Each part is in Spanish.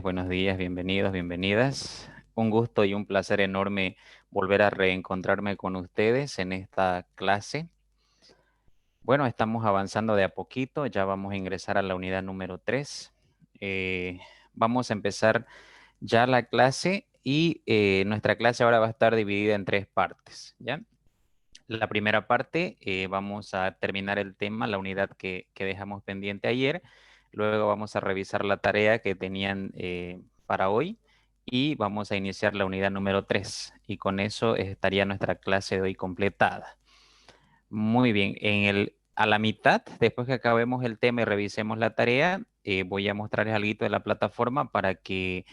buenos días, bienvenidos, bienvenidas. Un gusto y un placer enorme volver a reencontrarme con ustedes en esta clase. Bueno, estamos avanzando de a poquito, ya vamos a ingresar a la unidad número 3. Vamos a empezar ya la clase y nuestra clase ahora va a estar dividida en 3 partes, ¿ya? La primera parte, vamos a terminar el tema, la unidad que dejamos pendiente ayer. Luego vamos a revisar la tarea que tenían para hoy y vamos a iniciar la unidad número 3. Y con eso estaría nuestra clase de hoy completada. Muy bien, a la mitad, después que acabemos el tema y revisemos la tarea, voy a mostrarles algo de la plataforma para que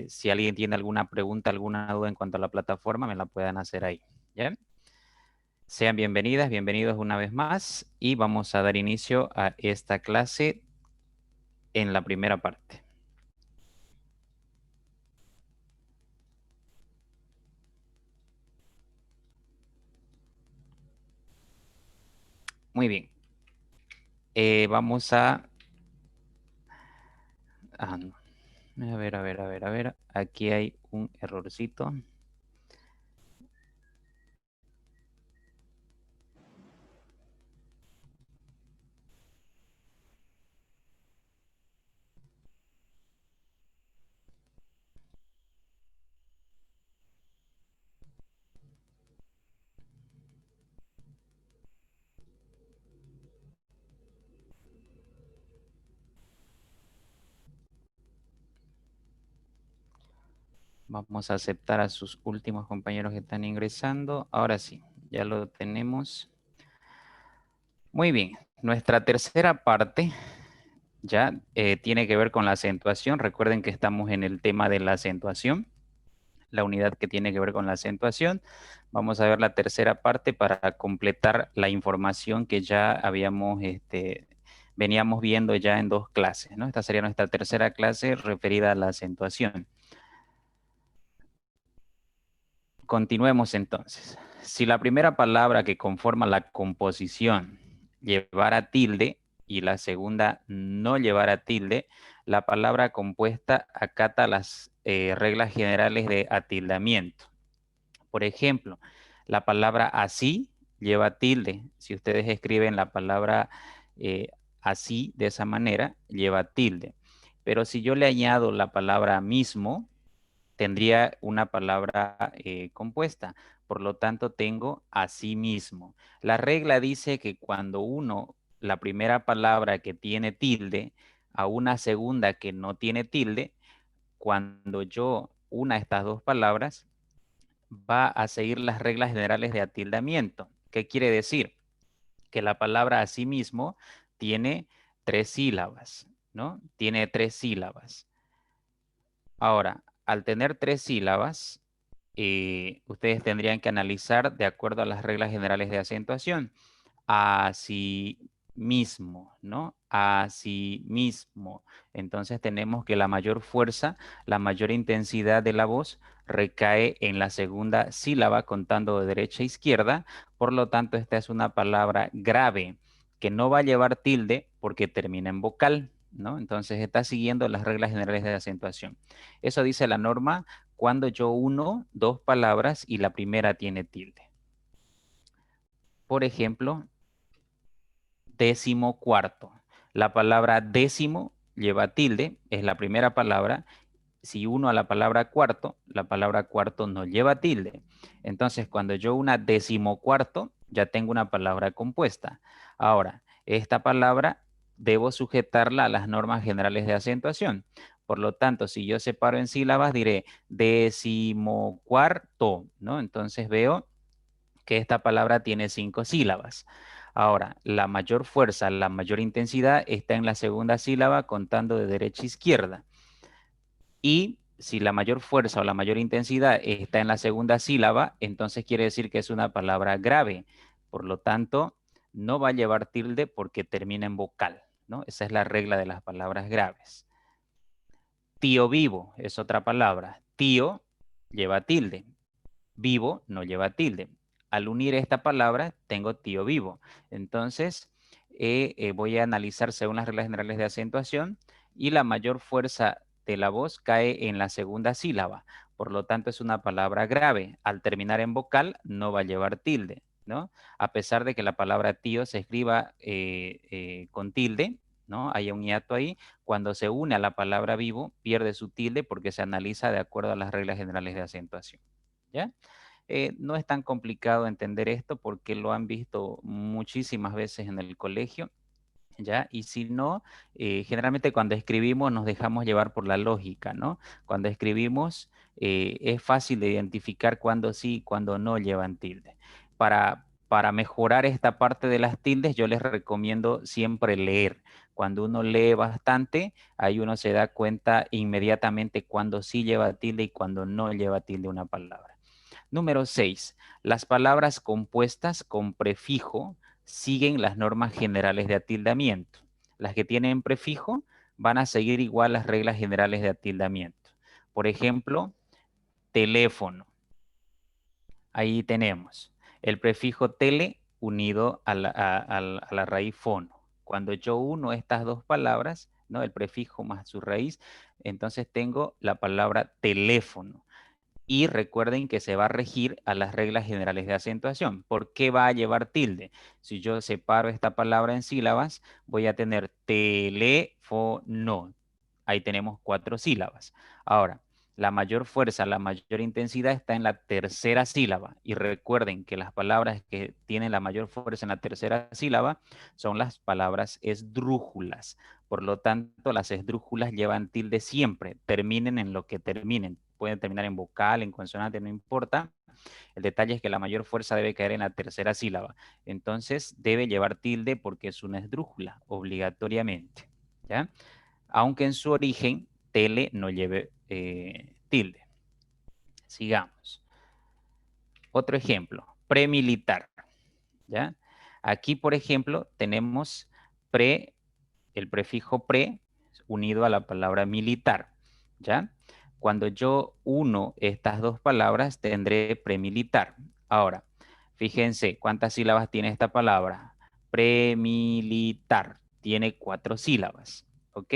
si alguien tiene alguna pregunta, alguna duda en cuanto a la plataforma, me la puedan hacer ahí, ¿ya? Sean bienvenidas, bienvenidos una vez más y vamos a dar inicio a esta clase en la primera parte. Muy bien. Vamos a... no. A ver, a ver, a ver, a ver. Aquí hay un errorcito. Vamos a aceptar a sus últimos compañeros que están ingresando. Ahora sí, ya lo tenemos. Muy bien. Nuestra tercera parte ya tiene que ver con la acentuación. Recuerden que estamos en el tema de la acentuación, la unidad que tiene que ver con la acentuación. Vamos a ver la tercera parte para completar la información que ya veníamos viendo ya en 2 clases, ¿no? Esta sería nuestra tercera clase referida a la acentuación. Continuemos entonces. Si la primera palabra que conforma la composición llevara tilde y la segunda no llevara tilde, la palabra compuesta acata las reglas generales de atildamiento. Por ejemplo, la palabra así lleva tilde. Si ustedes escriben la palabra así de esa manera, lleva tilde. Pero si yo le añado la palabra mismo, tendría una palabra compuesta. Por lo tanto, tengo así mismo. La regla dice que cuando la primera palabra que tiene tilde, a una segunda que no tiene tilde, cuando yo una estas 2 palabras, va a seguir las reglas generales de atildamiento. ¿Qué quiere decir? Que la palabra asimismo tiene 3 sílabas, ¿no? Tiene 3 sílabas. Ahora, al tener 3 sílabas, ustedes tendrían que analizar de acuerdo a las reglas generales de acentuación. Así mismo, ¿no? Así mismo. Entonces tenemos que la mayor fuerza, la mayor intensidad de la voz recae en la segunda sílaba contando de derecha a izquierda. Por lo tanto, esta es una palabra grave que no va a llevar tilde porque termina en vocal, ¿no? Entonces está siguiendo las reglas generales de acentuación. Eso dice la norma cuando yo uno 2 palabras y la primera tiene tilde. Por ejemplo, 14º. La palabra décimo lleva tilde, es la primera palabra. Si uno a la palabra cuarto no lleva tilde. Entonces, cuando yo una 14º, ya tengo una palabra compuesta. Ahora, esta palabra debo sujetarla a las normas generales de acentuación. Por lo tanto, si yo separo en sílabas, diré 14º, ¿no? Entonces veo que esta palabra tiene 5 sílabas. Ahora, la mayor fuerza, la mayor intensidad está en la segunda sílaba contando de derecha a izquierda. Y si la mayor fuerza o la mayor intensidad está en la segunda sílaba, entonces quiere decir que es una palabra grave. Por lo tanto, no va a llevar tilde porque termina en vocal, ¿no? Esa es la regla de las palabras graves. Tío vivo es otra palabra. Tío lleva tilde. Vivo no lleva tilde. Al unir esta palabra, tengo tío vivo. Entonces, voy a analizar según las reglas generales de acentuación y la mayor fuerza de la voz cae en la segunda sílaba. Por lo tanto, es una palabra grave. Al terminar en vocal, no va a llevar tilde, ¿no? A pesar de que la palabra tío se escriba con tilde, ¿no? Hay un hiato ahí. Cuando se une a la palabra vivo, pierde su tilde porque se analiza de acuerdo a las reglas generales de acentuación, ¿ya? No es tan complicado entender esto porque lo han visto muchísimas veces en el colegio, ¿ya? Y si no, generalmente cuando escribimos nos dejamos llevar por la lógica, ¿no? Cuando escribimos es fácil de identificar cuándo sí y cuándo no llevan tilde. Para mejorar esta parte de las tildes, yo les recomiendo siempre leer. Cuando uno lee bastante, ahí uno se da cuenta inmediatamente cuándo sí lleva tilde y cuándo no lleva tilde una palabra. Número 6. Las palabras compuestas con prefijo siguen las normas generales de atildamiento. Las que tienen prefijo van a seguir igual las reglas generales de atildamiento. Por ejemplo, teléfono. Ahí tenemos el prefijo tele unido a la raíz fono. Cuando yo uno estas dos palabras, ¿no? El prefijo más su raíz, entonces tengo la palabra teléfono. Y recuerden que se va a regir a las reglas generales de acentuación. ¿Por qué va a llevar tilde? Si yo separo esta palabra en sílabas, voy a tener teléfono. Ahí tenemos 4 sílabas. Ahora, la mayor fuerza, la mayor intensidad está en la tercera sílaba. Y recuerden que las palabras que tienen la mayor fuerza en la tercera sílaba son las palabras esdrújulas. Por lo tanto, las esdrújulas llevan tilde siempre, terminen en lo que terminen. Pueden terminar en vocal, en consonante, no importa. El detalle es que la mayor fuerza debe caer en la tercera sílaba. Entonces, debe llevar tilde porque es una esdrújula, obligatoriamente, ¿ya? Aunque en su origen, tele no lleve tilde. Sigamos. Otro ejemplo, premilitar, ¿ya? Aquí, por ejemplo, tenemos el prefijo pre unido a la palabra militar, ¿ya? Cuando yo uno estas dos palabras, tendré premilitar. Ahora, fíjense cuántas sílabas tiene esta palabra. Premilitar. Tiene 4 sílabas, ¿ok?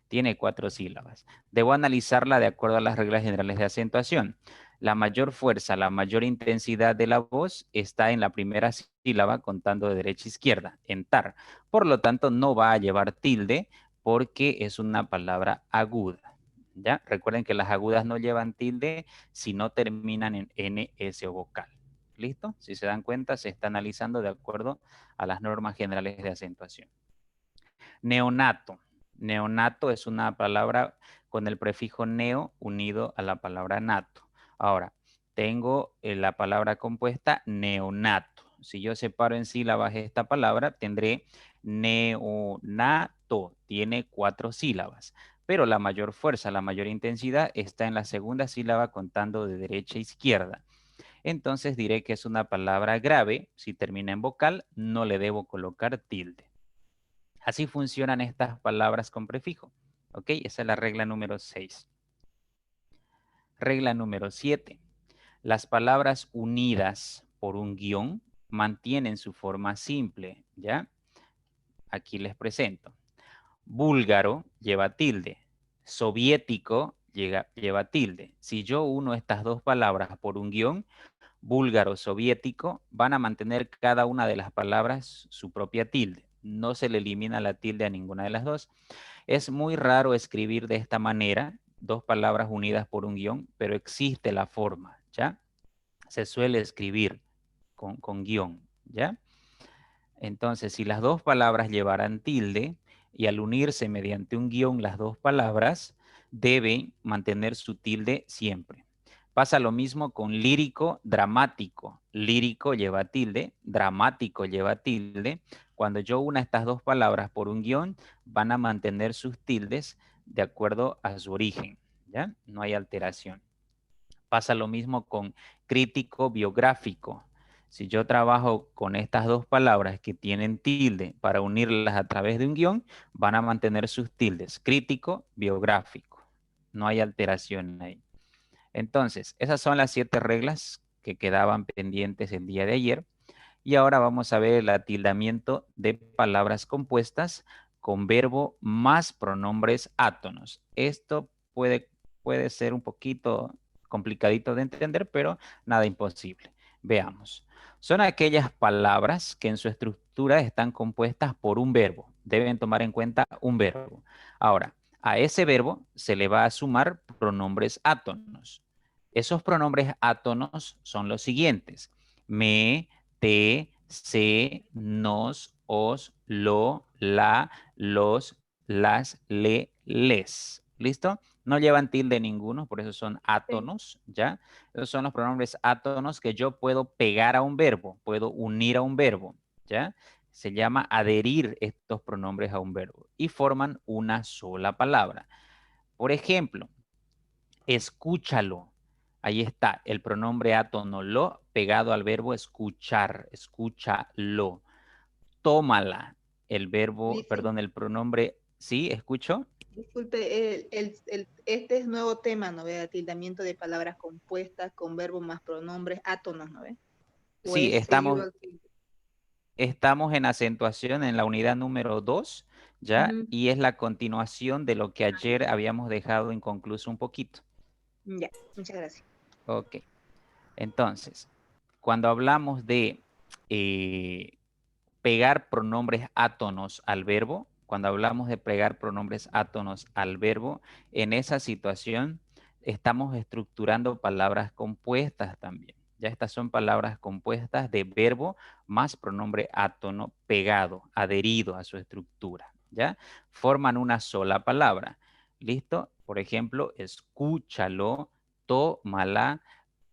Tiene 4 sílabas. Debo analizarla de acuerdo a las reglas generales de acentuación. La mayor fuerza, la mayor intensidad de la voz está en la primera sílaba contando de derecha a izquierda, en tar. Por lo tanto, no va a llevar tilde porque es una palabra aguda, ¿ya? Recuerden que las agudas no llevan tilde si no terminan en N, S o vocal. ¿Listo? Si se dan cuenta, se está analizando de acuerdo a las normas generales de acentuación. Neonato. Neonato es una palabra con el prefijo neo unido a la palabra nato. Ahora, tengo la palabra compuesta neonato. Si yo separo en sílabas esta palabra, tendré neonato. Tiene 4 sílabas. Pero la mayor fuerza, la mayor intensidad está en la segunda sílaba contando de derecha a izquierda. Entonces diré que es una palabra grave. Si termina en vocal, no le debo colocar tilde. Así funcionan estas palabras con prefijo. ¿Ok? Esa es la regla número 6. Regla número 7. Las palabras unidas por un guión mantienen su forma simple, ¿ya? Aquí les presento. Búlgaro lleva tilde. Soviético lleva tilde. Si yo uno estas dos palabras por un guión, búlgaro, soviético, van a mantener cada una de las palabras su propia tilde. No se le elimina la tilde a ninguna de las dos. Es muy raro escribir de esta manera, dos palabras unidas por un guión, pero existe la forma, ¿ya? Se suele escribir con guión, ¿ya? Entonces, si las dos palabras llevaran tilde y al unirse mediante un guión las dos palabras, deben mantener su tilde siempre. Pasa lo mismo con lírico, dramático. Lírico lleva tilde, dramático lleva tilde. Cuando yo una estas dos palabras por un guión, van a mantener sus tildes de acuerdo a su origen, ¿ya? No hay alteración. Pasa lo mismo con crítico, biográfico. Si yo trabajo con estas dos palabras que tienen tilde para unirlas a través de un guión, van a mantener sus tildes, crítico, biográfico. No hay alteración ahí. Entonces, esas son las 7 reglas que quedaban pendientes el día de ayer. Y ahora vamos a ver el atildamiento de palabras compuestas con verbo más pronombres átonos. Esto puede ser un poquito complicadito de entender, pero nada imposible. Veamos. Son aquellas palabras que en su estructura están compuestas por un verbo. Deben tomar en cuenta un verbo. Ahora, a ese verbo se le va a sumar pronombres átonos. Esos pronombres átonos son los siguientes: me, te, se, nos, os, lo, la, los, las, le, les. ¿Listo? No llevan tilde ninguno, por eso son Sí. átonos, ¿ya? Esos son los pronombres átonos que yo puedo pegar a un verbo, puedo unir a un verbo, ¿ya? Se llama adherir estos pronombres a un verbo y forman una sola palabra. Por ejemplo, escúchalo. Ahí está el pronombre átono lo pegado al verbo escuchar, escúchalo. Tómala, el verbo, Dice, perdón, el pronombre, ¿sí? ¿Escucho? disculpe, este es nuevo tema, ¿no ve? Atildamiento de palabras compuestas con verbo más pronombres átonos, ¿no ve? O Sí, es seguido al tilde. estamos en acentuación en la unidad número 2, ¿ya? Ujú. Y es la continuación de lo que ayer habíamos dejado inconcluso un poquito. Ya, muchas gracias. Ok, entonces, cuando hablamos de eh, pegar pronombres átonos al verbo, cuando hablamos de pegar pronombres átonos al verbo, en esa situación estamos estructurando palabras compuestas también. Ya estas son palabras compuestas de verbo más pronombre átono pegado, adherido a su estructura. ¿Ya? Forman una sola palabra. ¿Listo? Por ejemplo, escúchalo, tómala,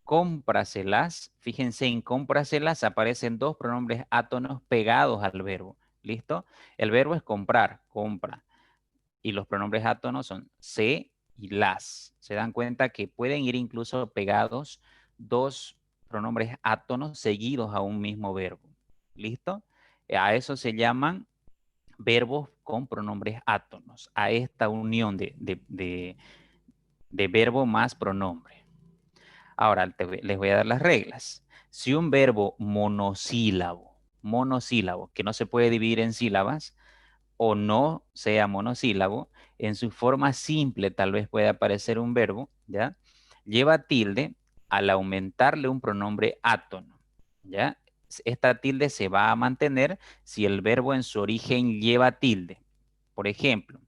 cómpraselas. Fíjense, en cómpraselas aparecen dos pronombres átonos pegados al verbo. ¿Listo? El verbo es comprar, compra. Y los pronombres átonos son se y las. Se dan cuenta que pueden ir incluso pegados dos pronombres átonos seguidos a un mismo verbo. ¿Listo? A eso se llaman verbos con pronombres átonos, a esta unión de verbo más pronombre. Ahora les voy a dar las reglas. Si un verbo monosílabo, que no se puede dividir en sílabas, o no sea monosílabo, en su forma simple tal vez puede aparecer un verbo, ¿ya? Lleva tilde al aumentarle un pronombre átono, ¿ya? Esta tilde se va a mantener si el verbo en su origen lleva tilde. Por ejemplo,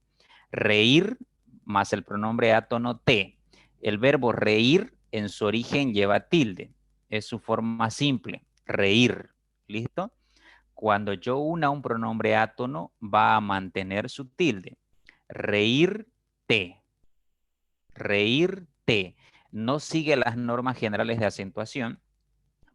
reír más el pronombre átono te. El verbo reír en su origen lleva tilde. Es su forma simple, reír. ¿Listo? Cuando yo una un pronombre átono, va a mantener su tilde. Reírte. Reírte. No sigue las normas generales de acentuación.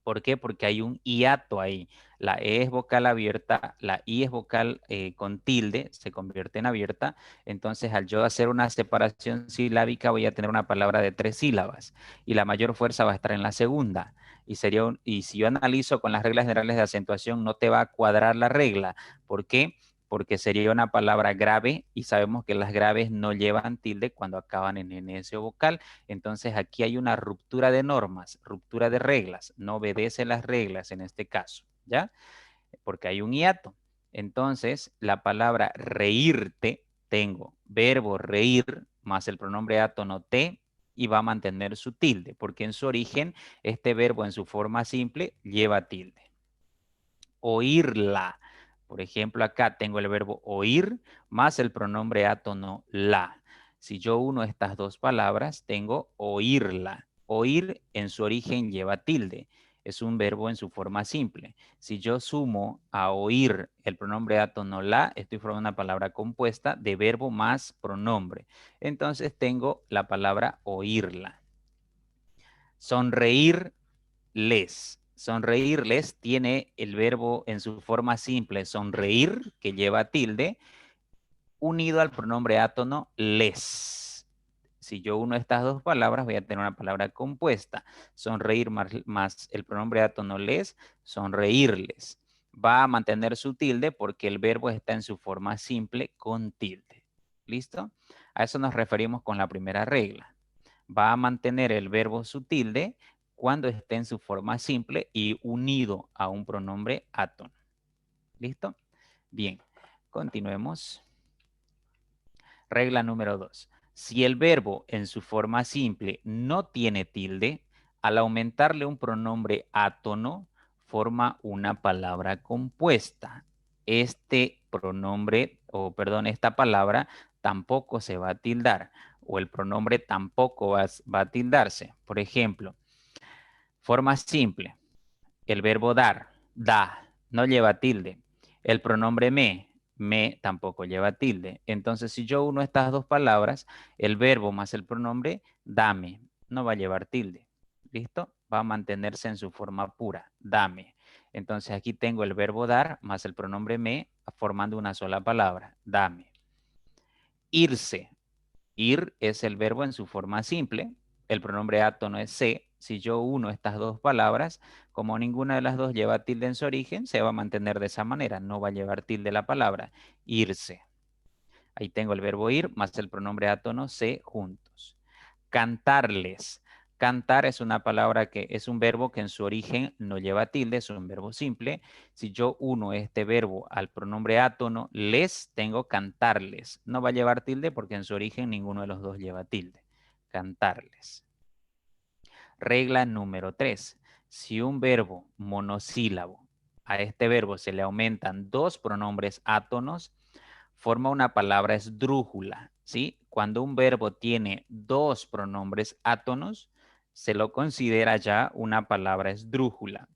¿Por qué? Porque hay un hiato ahí. La E es vocal abierta, la I es vocal con tilde, se convierte en abierta. Entonces, al yo hacer una separación silábica, voy a tener una palabra de 3 sílabas y la mayor fuerza va a estar en la segunda. Y si yo analizo con las reglas generales de acentuación, no te va a cuadrar la regla. ¿Por qué? Porque sería una palabra grave y sabemos que las graves no llevan tilde cuando acaban en NS o vocal. Entonces aquí hay una ruptura de normas, ruptura de reglas, no obedece las reglas en este caso, ¿ya? Porque hay un hiato. Entonces la palabra reírte, tengo verbo reír más el pronombre átono te y va a mantener su tilde, porque en su origen este verbo en su forma simple lleva tilde. Oírla. Por ejemplo, acá tengo el verbo oír más el pronombre átono la. Si yo uno estas dos palabras, tengo oírla. Oír en su origen lleva tilde. Es un verbo en su forma simple. Si yo sumo a oír el pronombre átono la, estoy formando una palabra compuesta de verbo más pronombre. Entonces tengo la palabra oírla. Sonreír les. Sonreírles tiene el verbo en su forma simple, sonreír, que lleva tilde, unido al pronombre átono les. Si yo uno estas dos palabras, voy a tener una palabra compuesta. Sonreír más el pronombre átono les, sonreírles. Va a mantener su tilde porque el verbo está en su forma simple con tilde. ¿Listo? A eso nos referimos con la primera regla. Va a mantener el verbo su tilde cuando esté en su forma simple y unido a un pronombre átono. ¿Listo? Bien, continuemos. Regla número 2. Si el verbo en su forma simple no tiene tilde, al aumentarle un pronombre átono, forma una palabra compuesta. Este pronombre, o perdón, esta palabra tampoco se va a tildar, o el pronombre tampoco va a tildarse. Por ejemplo, forma simple, el verbo dar, da, no lleva tilde. El pronombre me tampoco lleva tilde. Entonces, si yo uno estas dos palabras, el verbo más el pronombre, dame, no va a llevar tilde. ¿Listo? Va a mantenerse en su forma pura, dame. Entonces, aquí tengo el verbo dar más el pronombre me formando una sola palabra, dame. Irse. Ir es el verbo en su forma simple. El pronombre átono es se. Si yo uno estas dos palabras, como ninguna de las dos lleva tilde en su origen, se va a mantener de esa manera. No va a llevar tilde la palabra. Irse. Ahí tengo el verbo ir más el pronombre átono se juntos. Cantarles. Cantar es una palabra que es un verbo que en su origen no lleva tilde, es un verbo simple. Si yo uno este verbo al pronombre átono, les, tengo cantarles. No va a llevar tilde porque en su origen ninguno de los dos lleva tilde. Cantarles. Regla número 3. Si un verbo monosílabo, a este verbo se le aumentan dos pronombres átonos, forma una palabra esdrújula, ¿sí? Cuando un verbo tiene dos pronombres átonos, se lo considera ya una palabra esdrújula.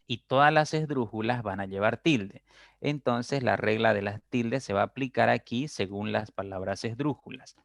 Y todas las esdrújulas van a llevar tilde. Entonces, la regla de las tildes se va a aplicar aquí según las palabras esdrújulas.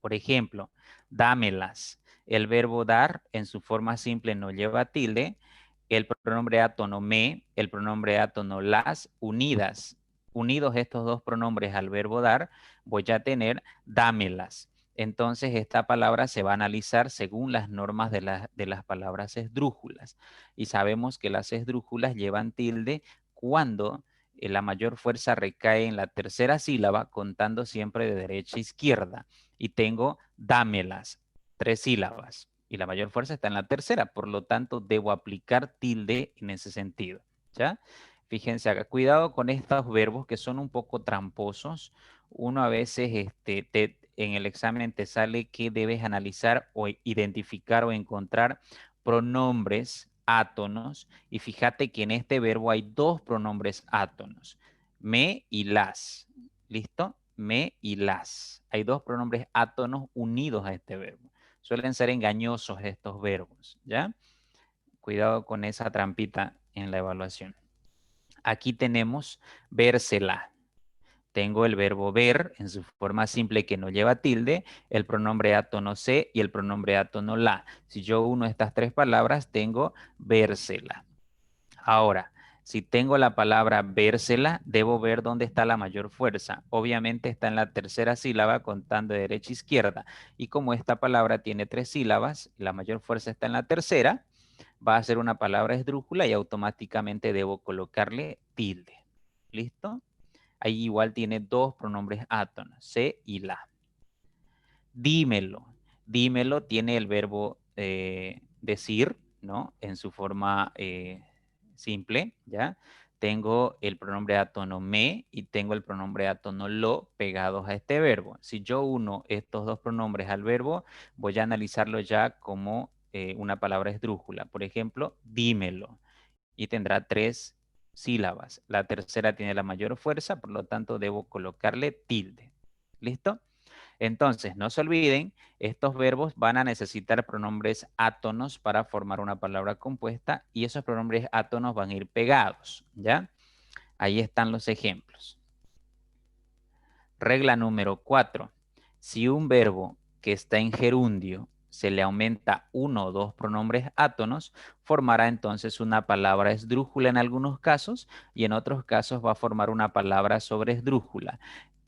Por ejemplo, dámelas. El verbo dar en su forma simple no lleva tilde. El pronombre átono me, el pronombre átono las, unidas. Unidos estos dos pronombres al verbo dar, voy a tener dámelas. Entonces, esta palabra se va a analizar según las normas de las palabras esdrújulas. Y sabemos que las esdrújulas llevan tilde cuando la mayor fuerza recae en la tercera sílaba, contando siempre de derecha a izquierda. Y tengo dámelas, 3 sílabas. Y la mayor fuerza está en la tercera, por lo tanto debo aplicar tilde en ese sentido. ¿Ya? Fíjense acá, cuidado con estos verbos que son un poco tramposos. Uno a veces en el examen te sale que debes analizar o identificar o encontrar pronombres átonos. Y fíjate que en este verbo hay dos pronombres átonos, me y las. ¿Listo? Me y las. Hay dos pronombres átonos unidos a este verbo. Suelen ser engañosos estos verbos, ¿ya? Cuidado con esa trampita en la evaluación. Aquí tenemos vérsela. Tengo el verbo ver en su forma simple que no lleva tilde, el pronombre átono se y el pronombre átono la. Si yo uno estas tres palabras, tengo vérsela. Ahora, si tengo la palabra vérsela, debo ver dónde está la mayor fuerza. Obviamente está en la tercera sílaba contando de derecha a izquierda. Y como esta palabra tiene 3 sílabas, la mayor fuerza está en la tercera, va a ser una palabra esdrújula y automáticamente debo colocarle tilde. ¿Listo? Ahí igual tiene dos pronombres átonos, se y la. Dímelo. Dímelo tiene el verbo decir, ¿no? En su forma simple, ¿ya? Tengo el pronombre átono me y tengo el pronombre átono lo pegados a este verbo. Si yo uno estos dos pronombres al verbo, voy a analizarlo ya como una palabra esdrújula. Por ejemplo, dímelo. Y tendrá 3 sílabas. La tercera tiene la mayor fuerza, por lo tanto debo colocarle tilde. ¿Listo? Entonces, no se olviden, estos verbos van a necesitar pronombres átonos para formar una palabra compuesta y esos pronombres átonos van a ir pegados, ¿ya? Ahí están los ejemplos. Regla número 4. Si un verbo que está en gerundio se le aumenta uno o dos pronombres átonos, formará entonces una palabra esdrújula en algunos casos y en otros casos va a formar una palabra sobreesdrújula.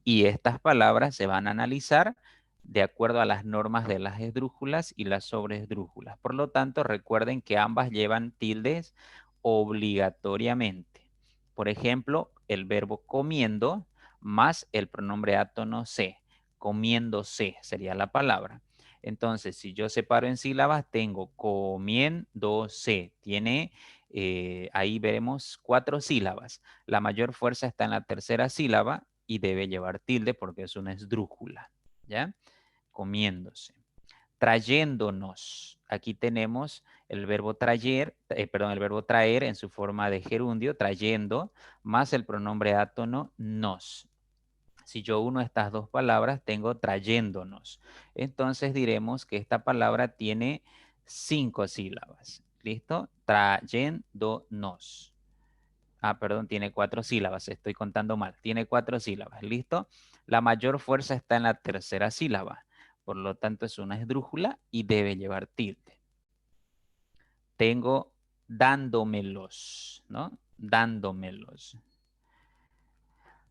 Y estas palabras se van a analizar de acuerdo a las normas de las esdrújulas y las sobreesdrújulas. Por lo tanto, recuerden que ambas llevan tildes obligatoriamente. Por ejemplo, el verbo comiendo más el pronombre átono se. Comiéndose sería la palabra. Entonces, si yo separo en sílabas, tengo comiéndose. Tiene, ahí veremos 4 sílabas. La mayor fuerza está en la tercera sílaba y debe llevar tilde porque es una esdrújula, ¿ya? comiéndose. Trayéndonos. Aquí tenemos el verbo traer, el verbo traer en su forma de gerundio, trayendo, más el pronombre átono nos. Si yo uno estas dos palabras, tengo trayéndonos. Entonces diremos que esta palabra tiene 5 sílabas. ¿Listo? Trayéndonos. Ah, perdón, tiene 4 sílabas. Estoy contando mal. Tiene 4 sílabas. ¿Listo? La mayor fuerza está en la tercera sílaba. Por lo tanto, es una esdrújula y debe llevar tilde. Tengo dándomelos, ¿no? Dándomelos.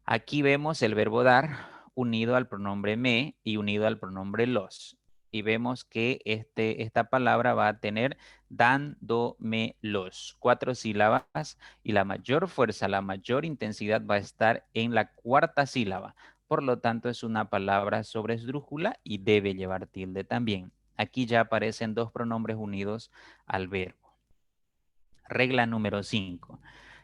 Aquí vemos el verbo dar unido al pronombre me y unido al pronombre los. Y vemos que esta palabra va a tener dándomelos, 4 sílabas, y la mayor fuerza, la mayor intensidad va a estar en la cuarta sílaba. Por lo tanto, es una palabra sobre esdrújula y debe llevar tilde también. Aquí ya aparecen dos pronombres unidos al verbo. Regla número 5.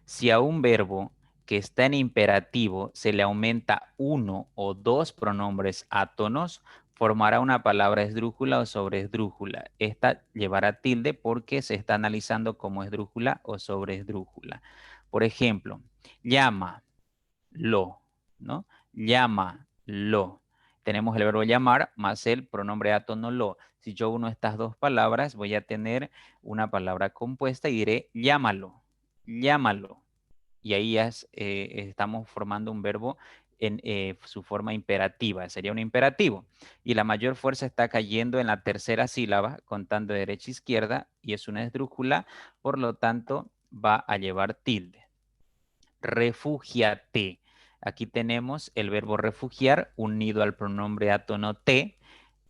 Si a un verbo que está en imperativo se le aumenta uno o dos pronombres átonos, formará una palabra esdrújula o sobreesdrújula. Esta llevará tilde porque se está analizando como esdrújula o sobreesdrújula. Por ejemplo, llama, lo, ¿no? Llámalo. Tenemos el verbo llamar más el pronombre átono lo. Si yo uno estas dos palabras, voy a tener una palabra compuesta y diré llámalo, llámalo. Y ahí ya estamos formando un verbo en su forma imperativa. Sería un imperativo. Y la mayor fuerza está cayendo en la tercera sílaba, contando de derecha a izquierda, y es una esdrújula, por lo tanto va a llevar tilde. Refúgiate. Aquí tenemos el verbo refugiar unido al pronombre átono te.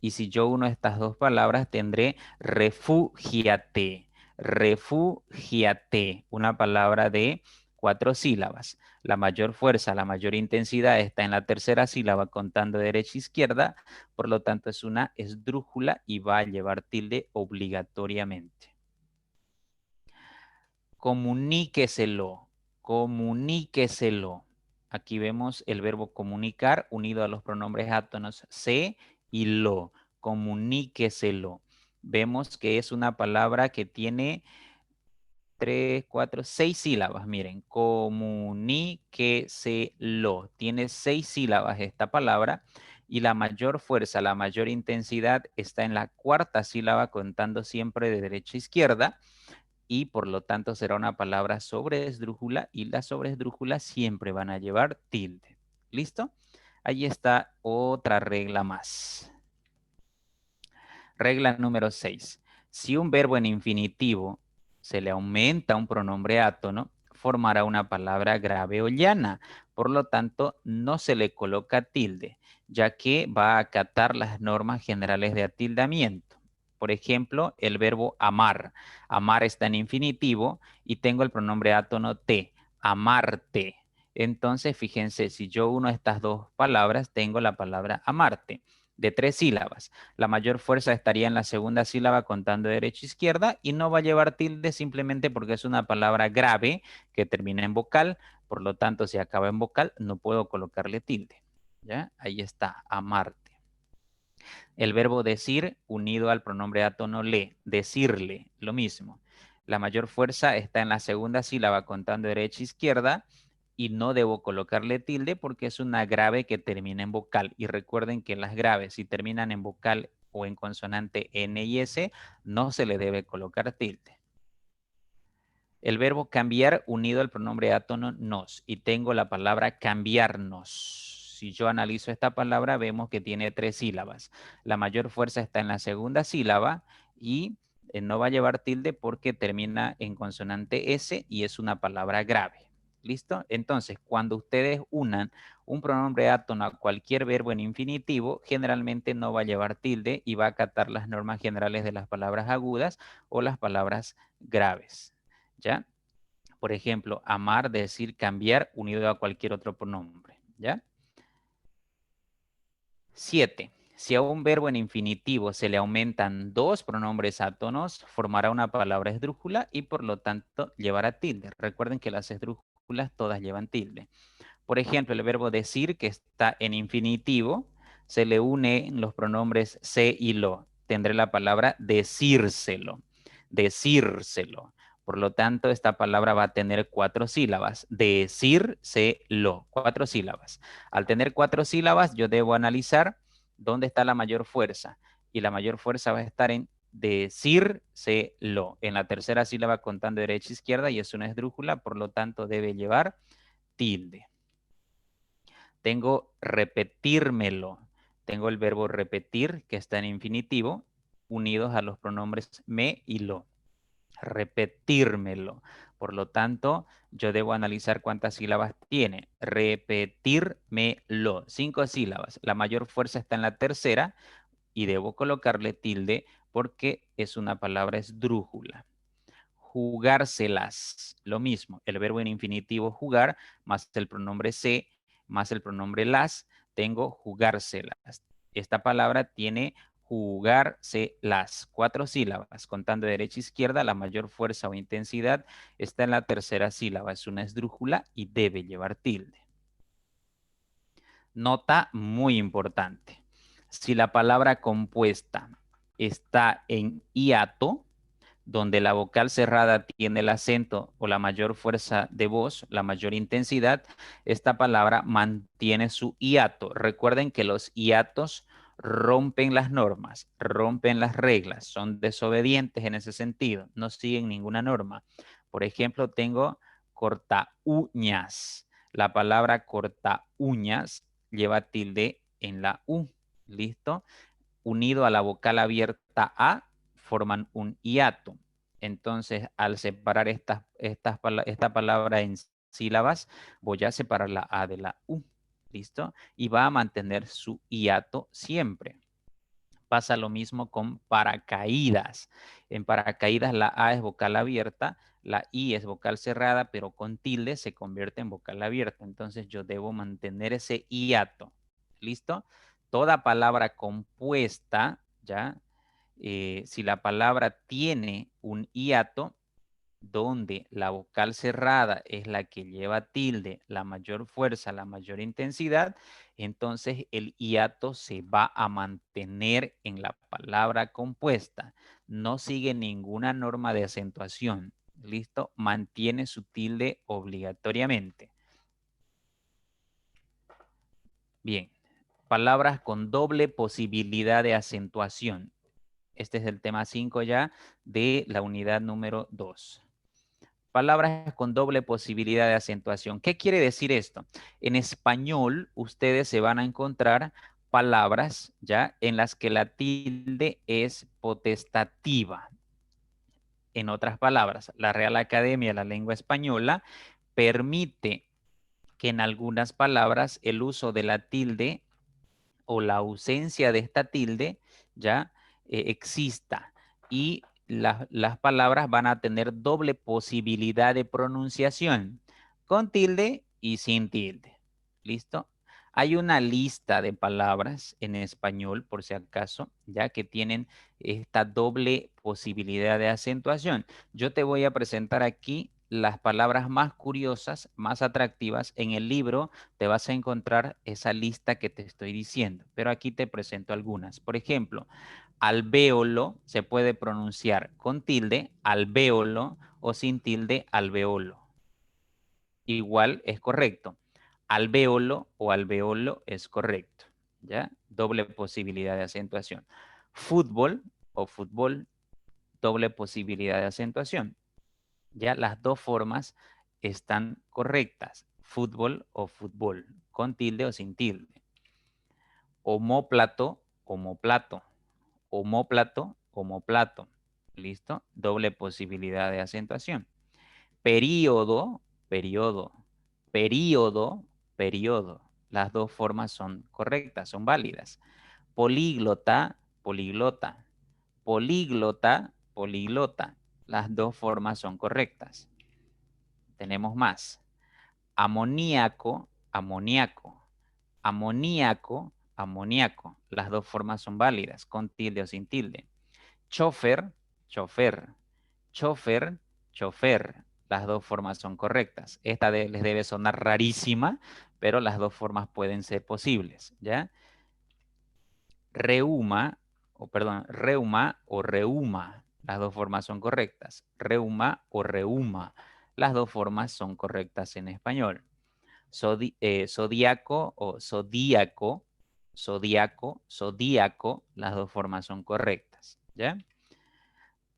Y si yo uno estas dos palabras, tendré refúgiate. Refúgiate. Una palabra de 4 sílabas. La mayor fuerza, la mayor intensidad está en la tercera sílaba contando derecha e izquierda. Por lo tanto, es una esdrújula y va a llevar tilde obligatoriamente. Comuníqueselo, comuníqueselo. Aquí vemos el verbo comunicar unido a los pronombres átonos se y lo. Comuníqueselo. Vemos que es una palabra que tiene 3, 4, 6 sílabas. Miren, comuníqueselo. Tiene 6 sílabas esta palabra y la mayor fuerza, la mayor intensidad está en la cuarta sílaba contando siempre de derecha a izquierda. Y por lo tanto será una palabra sobreesdrújula y las sobreesdrújulas siempre van a llevar tilde. ¿Listo? Ahí está otra regla más. Regla número 6. Si un verbo en infinitivo se le aumenta un pronombre átono, formará una palabra grave o llana. Por lo tanto, no se le coloca tilde, ya que va a acatar las normas generales de atildamiento. Por ejemplo, el verbo amar. Amar está en infinitivo y tengo el pronombre átono te. Amarte. Entonces, fíjense, si yo uno estas dos palabras, tengo la palabra amarte, de 3 sílabas. La mayor fuerza estaría en la segunda sílaba contando derecha e izquierda y no va a llevar tilde simplemente porque es una palabra grave que termina en vocal. Por lo tanto, si acaba en vocal, no puedo colocarle tilde. ¿Ya? Ahí está, amarte. El verbo decir unido al pronombre átono le, decirle, lo mismo. La mayor fuerza está en la segunda sílaba contando derecha e izquierda y no debo colocarle tilde porque es una grave que termina en vocal. Y recuerden que las graves, si terminan en vocal o en consonante N y S, no se le debe colocar tilde. El verbo cambiar unido al pronombre átono nos y tengo la palabra cambiarnos. Si yo analizo esta palabra, vemos que tiene 3 sílabas. La mayor fuerza está en la segunda sílaba y no va a llevar tilde porque termina en consonante S y es una palabra grave. ¿Listo? Entonces, cuando ustedes unan un pronombre átono a cualquier verbo en infinitivo, generalmente no va a llevar tilde y va a acatar las normas generales de las palabras agudas o las palabras graves. ¿Ya? Por ejemplo, amar, decir, cambiar, unido a cualquier otro pronombre, ¿ya? 7. Si a un verbo en infinitivo se le aumentan 2 pronombres átonos, formará una palabra esdrújula y por lo tanto llevará tilde. Recuerden que las esdrújulas todas llevan tilde. Por ejemplo, el verbo decir, que está en infinitivo, se le unen los pronombres se y lo. Tendré la palabra decírselo. Decírselo. Por lo tanto, esta palabra va a tener 4 sílabas. Decírselo. 4 sílabas. Al tener 4 sílabas, yo debo analizar dónde está la mayor fuerza. Y la mayor fuerza va a estar en decírselo. En la tercera sílaba contando derecha e izquierda y es una esdrújula, por lo tanto debe llevar tilde. Tengo repetírmelo. Tengo el verbo repetir que está en infinitivo unidos a los pronombres me y lo. Repetírmelo. Por lo tanto, yo debo analizar cuántas sílabas tiene. Repetírmelo. 5 sílabas. La mayor fuerza está en la tercera y debo colocarle tilde porque es una palabra esdrújula. Jugárselas. Lo mismo. El verbo en infinitivo jugar más el pronombre se más el pronombre las. Tengo jugárselas. Esta palabra tiene jugárselas. 4 sílabas. Contando derecha e izquierda, la mayor fuerza o intensidad está en la tercera sílaba. Es una esdrújula y debe llevar tilde. Nota muy importante. Si la palabra compuesta está en hiato, donde la vocal cerrada tiene el acento o la mayor fuerza de voz, la mayor intensidad, esta palabra mantiene su hiato. Recuerden que los hiatos rompen las normas, rompen las reglas, son desobedientes en ese sentido, no siguen ninguna norma. Por ejemplo, tengo corta uñas. La palabra corta uñas lleva tilde en la U. ¿Listo? Unido a la vocal abierta A, forman un hiato. Entonces, al separar esta palabra en sílabas, voy a separar la A de la U. ¿Listo? Y va a mantener su hiato siempre. Pasa lo mismo con paracaídas. En paracaídas la A es vocal abierta, la I es vocal cerrada, pero con tilde se convierte en vocal abierta. Entonces yo debo mantener ese hiato. ¿Listo? Toda palabra compuesta, ¿ya? Si la palabra tiene un hiato, donde la vocal cerrada es la que lleva tilde, la mayor fuerza, la mayor intensidad, entonces el hiato se va a mantener en la palabra compuesta. No sigue ninguna norma de acentuación. ¿Listo? Mantiene su tilde obligatoriamente. Bien. Palabras con doble posibilidad de acentuación. Este es el tema 5 ya de la unidad número 2. Palabras con doble posibilidad de acentuación. ¿Qué quiere decir esto? En español, ustedes se van a encontrar palabras ya en las que la tilde es potestativa. En otras palabras, la Real Academia de la Lengua Española permite que en algunas palabras el uso de la tilde o la ausencia de esta tilde ya exista y las palabras van a tener doble posibilidad de pronunciación, con tilde y sin tilde. ¿Listo? Hay una lista de palabras en español, por si acaso, ya que tienen esta doble posibilidad de acentuación. Yo te voy a presentar aquí las palabras más curiosas, más atractivas. En el libro te vas a encontrar esa lista que te estoy diciendo, pero aquí te presento algunas. Por ejemplo, alvéolo se puede pronunciar con tilde, alvéolo, o sin tilde, alveolo. Igual es correcto. Alvéolo o alveolo es correcto. ¿Ya? Doble posibilidad de acentuación. Fútbol o fútbol, doble posibilidad de acentuación. Ya las dos formas están correctas. Fútbol o fútbol, con tilde o sin tilde. Homóplato, homoplato. Homóplato, homoplato. ¿Listo? Doble posibilidad de acentuación. Período, periodo. Período, periodo. Las dos formas son correctas, son válidas. Políglota, poliglota. Políglota, poliglota. Las dos formas son correctas. Tenemos más. Amoníaco, amoníaco. Amoníaco, amoníaco. Las dos formas son válidas, con tilde o sin tilde. Chofer, chofer. Chofer, chofer. Las dos formas son correctas. Esta les debe sonar rarísima, pero las dos formas pueden ser posibles, ¿ya? reuma, reuma o reuma. Las dos formas son correctas. Reuma o reuma. Las dos formas son correctas en español. Zodíaco o zodíaco. Zodíaco, zodíaco. Las dos formas son correctas. ¿Ya?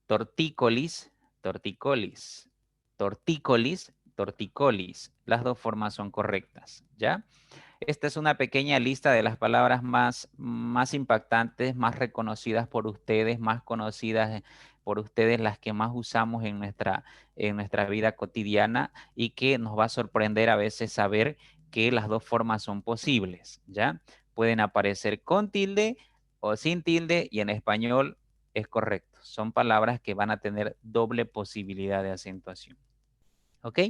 Tortícolis, tortícolis. Tortícolis, tortícolis. Las dos formas son correctas. ¿Ya? Esta es una pequeña lista de las palabras más impactantes, más reconocidas por ustedes, más conocidas por ustedes, las que más usamos en nuestra vida cotidiana y que nos va a sorprender a veces saber que las dos formas son posibles, ¿ya? Pueden aparecer con tilde o sin tilde y en español es correcto. Son palabras que van a tener doble posibilidad de acentuación. ¿Ok?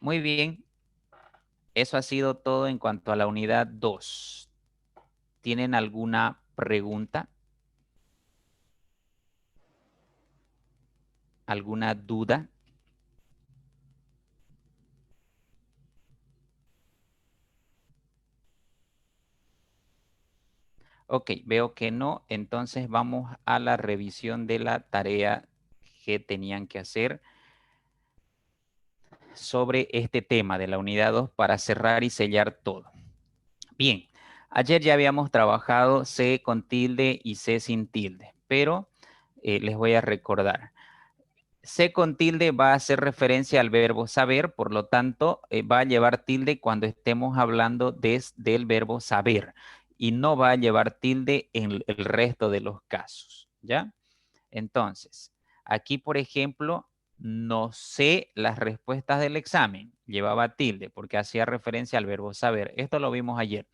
Muy bien. Eso ha sido todo en cuanto a la unidad 2. ¿Tienen alguna pregunta? ¿Alguna duda? Ok, veo que no. Entonces vamos a la revisión de la tarea que tenían que hacer sobre este tema de la unidad 2 para cerrar y sellar todo. Bien, ayer ya habíamos trabajado C con tilde y C sin tilde, pero les voy a recordar. C con tilde va a hacer referencia al verbo saber, por lo tanto, va a llevar tilde cuando estemos hablando del verbo saber y no va a llevar tilde en el resto de los casos, ¿ya? Entonces, aquí, por ejemplo, no sé las respuestas del examen, llevaba tilde porque hacía referencia al verbo saber. Esto lo vimos ayer.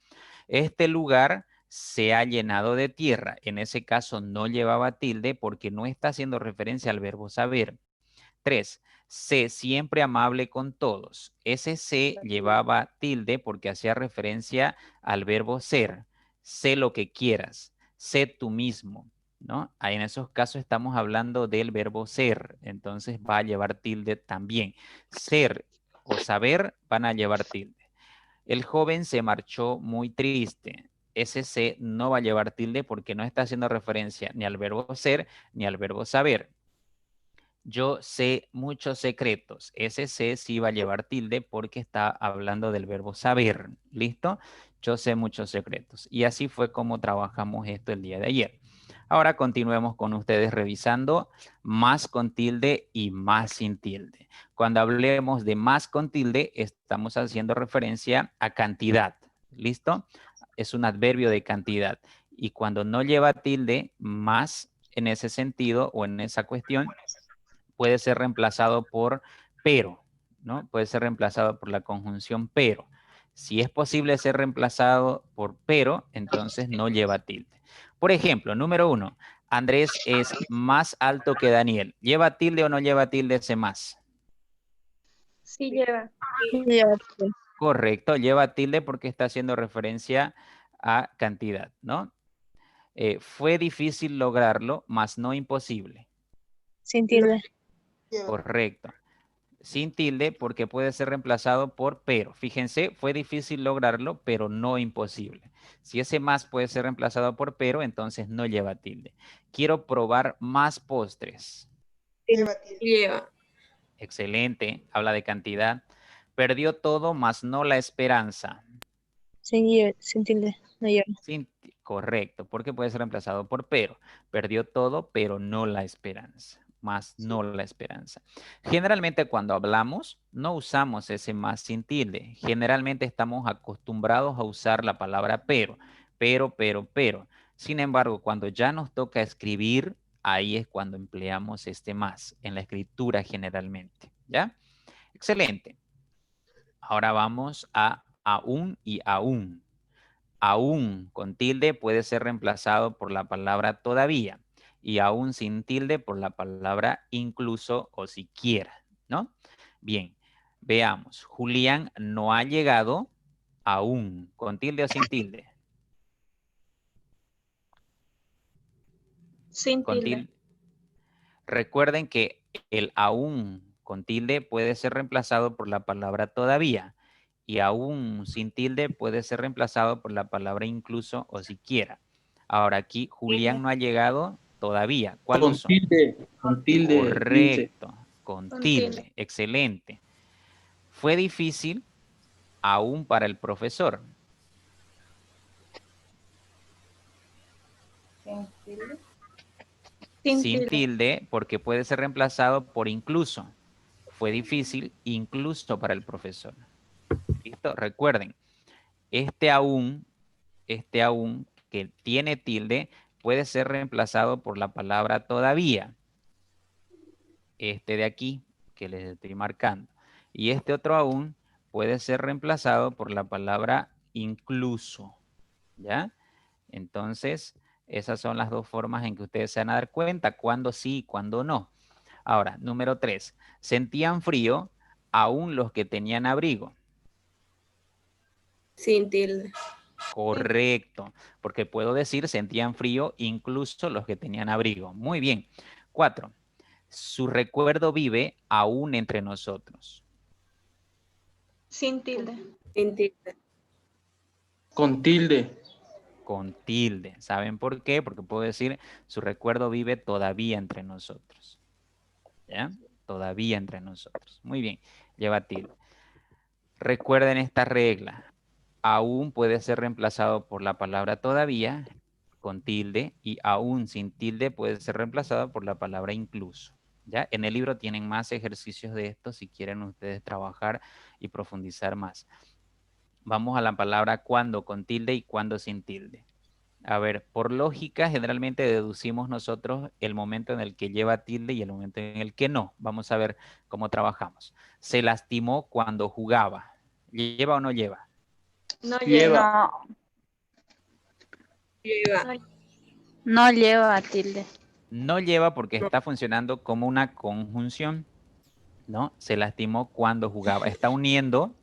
Este lugar se ha llenado de tierra. En ese caso no llevaba tilde porque no está haciendo referencia al verbo saber. 3. Sé siempre amable con todos. Ese sé llevaba tilde porque hacía referencia al verbo ser. Sé lo que quieras. Sé tú mismo, ¿no? Ahí en esos casos estamos hablando del verbo ser. Entonces va a llevar tilde también. Ser o saber van a llevar tilde. El joven se marchó muy triste. Ese se no va a llevar tilde porque no está haciendo referencia ni al verbo ser ni al verbo saber. Yo sé muchos secretos. Ese sé sí va a llevar tilde porque está hablando del verbo saber. ¿Listo? Yo sé muchos secretos. Y así fue como trabajamos esto el día de ayer. Ahora continuemos con ustedes revisando más con tilde y más sin tilde. Cuando hablemos de más con tilde, estamos haciendo referencia a cantidad. ¿Listo? Es un adverbio de cantidad. Y cuando no lleva tilde, más en ese sentido o en esa cuestión, puede ser reemplazado por pero, ¿no? Puede ser reemplazado por la conjunción pero. Si es posible ser reemplazado por pero, entonces no lleva tilde. Por ejemplo, número 1, Andrés es más alto que Daniel. ¿Lleva tilde o no lleva tilde ese más? Sí lleva. Correcto, lleva tilde porque está haciendo referencia a cantidad, ¿no? Fue difícil lograrlo, mas no imposible. Sin tilde. Correcto. Sin tilde porque puede ser reemplazado por pero. Fíjense, fue difícil lograrlo, pero no imposible. Si ese más puede ser reemplazado por pero, entonces no lleva tilde. Quiero probar más postres. Lleva. Excelente, habla de cantidad. Perdió todo, mas no la esperanza. Sin tilde. No lleva. Correcto, porque puede ser reemplazado por pero. Perdió todo, pero no la esperanza. Más no la esperanza. Generalmente cuando hablamos, no usamos ese más sin tilde. Generalmente estamos acostumbrados a usar la palabra pero. Pero. Sin embargo, cuando ya nos toca escribir, ahí es cuando empleamos este más, en la escritura generalmente. ¿Ya? Excelente. Ahora vamos a aún y aún. Aún con tilde puede ser reemplazado por la palabra todavía y aún sin tilde por la palabra incluso o siquiera, ¿no? Bien, veamos. Julián no ha llegado aún, con tilde o sin tilde. Sin Con tilde. tilde. Recuerden que el aún con tilde puede ser reemplazado por la palabra todavía y aún sin tilde puede ser reemplazado por la palabra incluso o siquiera. Ahora aquí Julián no ha llegado todavía. ¿Cuál Con usó? tilde. Con tilde. Lince. Correcto, con tilde. Excelente. Fue difícil aún para el profesor. Sin tilde, porque puede ser reemplazado por incluso. Fue difícil incluso para el profesor. ¿Listo? Recuerden, este aún que tiene tilde puede ser reemplazado por la palabra todavía. Este de aquí, que les estoy marcando. Y este otro aún puede ser reemplazado por la palabra incluso. ¿Ya? Entonces, esas son las dos formas en que ustedes se van a dar cuenta cuándo sí y cuándo no. Ahora, número 3. Sentían frío aún los que tenían abrigo. Sin tilde. Correcto, porque puedo decir sentían frío incluso los que tenían abrigo. Muy bien. 4. Su recuerdo vive aún entre nosotros. Sin tilde. Sin tilde. Con tilde. Con tilde. ¿Saben por qué? Porque puedo decir su recuerdo vive todavía entre nosotros. ¿Ya? Todavía entre nosotros. Muy bien. Lleva tilde. Recuerden esta regla. Aún puede ser reemplazado por la palabra todavía con tilde y aún sin tilde puede ser reemplazado por la palabra incluso. ¿Ya? En el libro tienen más ejercicios de esto si quieren ustedes trabajar y profundizar más. Vamos a la palabra cuando con tilde y cuando sin tilde. A ver, por lógica generalmente deducimos nosotros el momento en el que lleva tilde y el momento en el que no. Vamos a ver cómo trabajamos. Se lastimó cuando jugaba. ¿Lleva o no lleva? No Lleva. lleva. No lleva tilde. No lleva porque está funcionando como una conjunción, ¿no? Se lastimó cuando jugaba. Está uniendo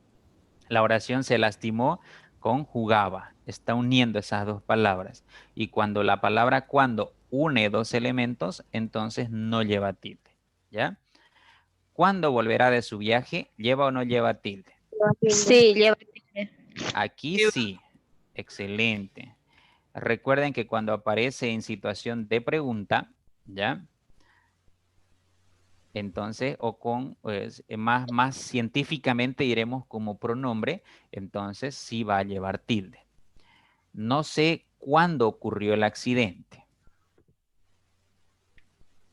la oración se lastimó con jugaba. Está uniendo esas dos palabras. Y cuando la palabra cuando une dos elementos, entonces no lleva tilde, ¿ya? ¿Cuándo volverá de su viaje? ¿Lleva o no lleva tilde? Sí, lleva tilde. Aquí sí. Excelente. Recuerden que cuando aparece en situación de pregunta, ¿ya? Entonces, o con, pues, más científicamente diremos como pronombre, entonces sí va a llevar tilde. No sé cuándo ocurrió el accidente.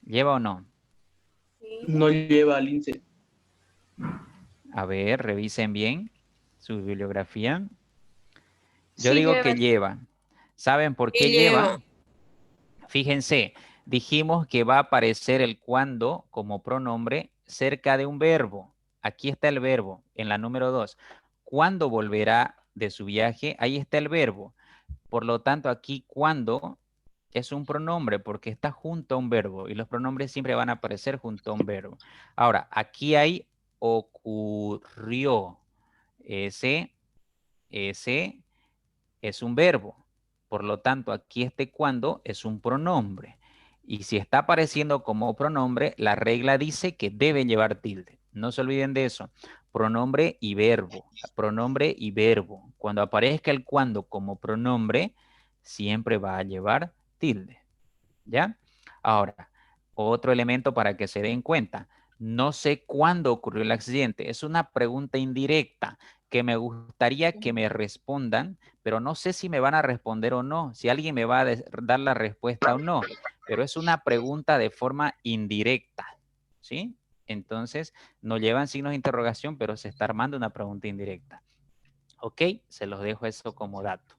¿Lleva o no? No lleva lince. A ver, revisen bien su bibliografía. Yo Sí digo lleva. que lleva. ¿Saben por qué Sí lleva? Fíjense, dijimos que va a aparecer el cuándo como pronombre cerca de un verbo. Aquí está el verbo, en la número 2. ¿Cuándo volverá de su viaje? Ahí está el verbo. Por lo tanto, aquí cuándo es un pronombre porque está junto a un verbo y los pronombres siempre van a aparecer junto a un verbo. Ahora, aquí hay ocurrió. Ese es un verbo. Por lo tanto, aquí este cuando es un pronombre. Y si está apareciendo como pronombre, la regla dice que debe llevar tilde. No se olviden de eso. Pronombre y verbo. Pronombre y verbo. Cuando aparezca el cuando como pronombre, siempre va a llevar tilde. ¿Ya? Ahora, otro elemento para que se den cuenta. No sé cuándo ocurrió el accidente. Es una pregunta indirecta que me gustaría que me respondan, pero no sé si me van a responder o no, si alguien me va a dar la respuesta o no, pero es una pregunta de forma indirecta, ¿sí? Entonces, no llevan signos de interrogación, pero se está armando una pregunta indirecta. ¿Ok? Se los dejo eso como dato.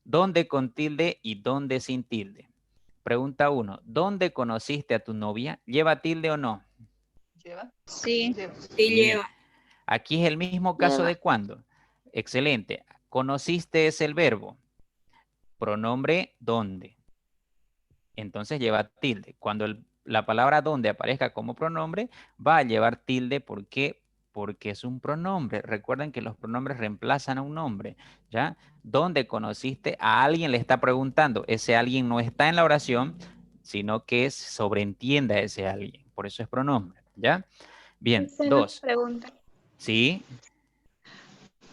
¿Dónde con tilde y dónde sin tilde? Pregunta 1. ¿Dónde conociste a tu novia? ¿Lleva tilde o no? ¿Lleva? Sí. Lleva. Sí Bien. lleva. Aquí es el mismo caso de cuándo. Excelente. Conociste es el verbo. Pronombre dónde. Entonces lleva tilde. Cuando la palabra dónde aparezca como pronombre, va a llevar tilde porque es un pronombre. Recuerden que los pronombres reemplazan a un nombre, ¿ya? ¿Dónde conociste a alguien? Le está preguntando. Ese alguien no está en la oración, sino que sobreentiende a ese alguien. Por eso es pronombre, ¿ya? Bien, 2. Pregunta. ¿Sí?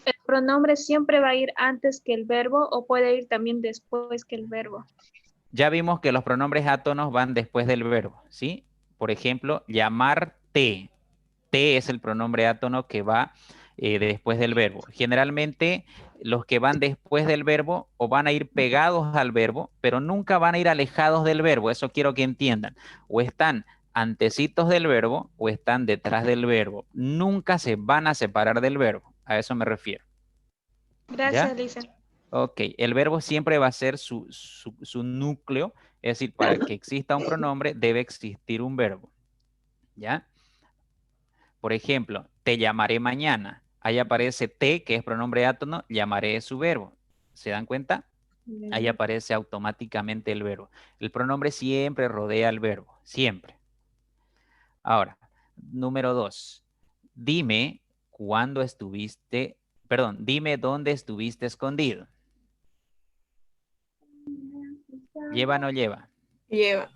¿El pronombre siempre va a ir antes que el verbo o puede ir también después que el verbo? Ya vimos que los pronombres átonos van después del verbo, ¿sí? Por ejemplo, llamarte. Te es el pronombre átono que va después del verbo. Generalmente los que van después del verbo o van a ir pegados al verbo, pero nunca van a ir alejados del verbo. Eso quiero que entiendan. O están antecitos del verbo o están detrás del verbo. Nunca se van a separar del verbo. A eso me refiero. Gracias, ¿Ya? Lisa. Ok, el verbo siempre va a ser su núcleo, es decir, para que exista un pronombre debe existir un verbo, ¿ya? Por ejemplo, te llamaré mañana. Ahí aparece te, que es pronombre átono, llamaré es su verbo. ¿Se dan cuenta? Ahí aparece automáticamente el verbo. El pronombre siempre rodea al verbo, siempre. Ahora, número 2. Dime cuándo estuviste, perdón, dime dónde estuviste escondido. ¿Lleva o no lleva? Lleva.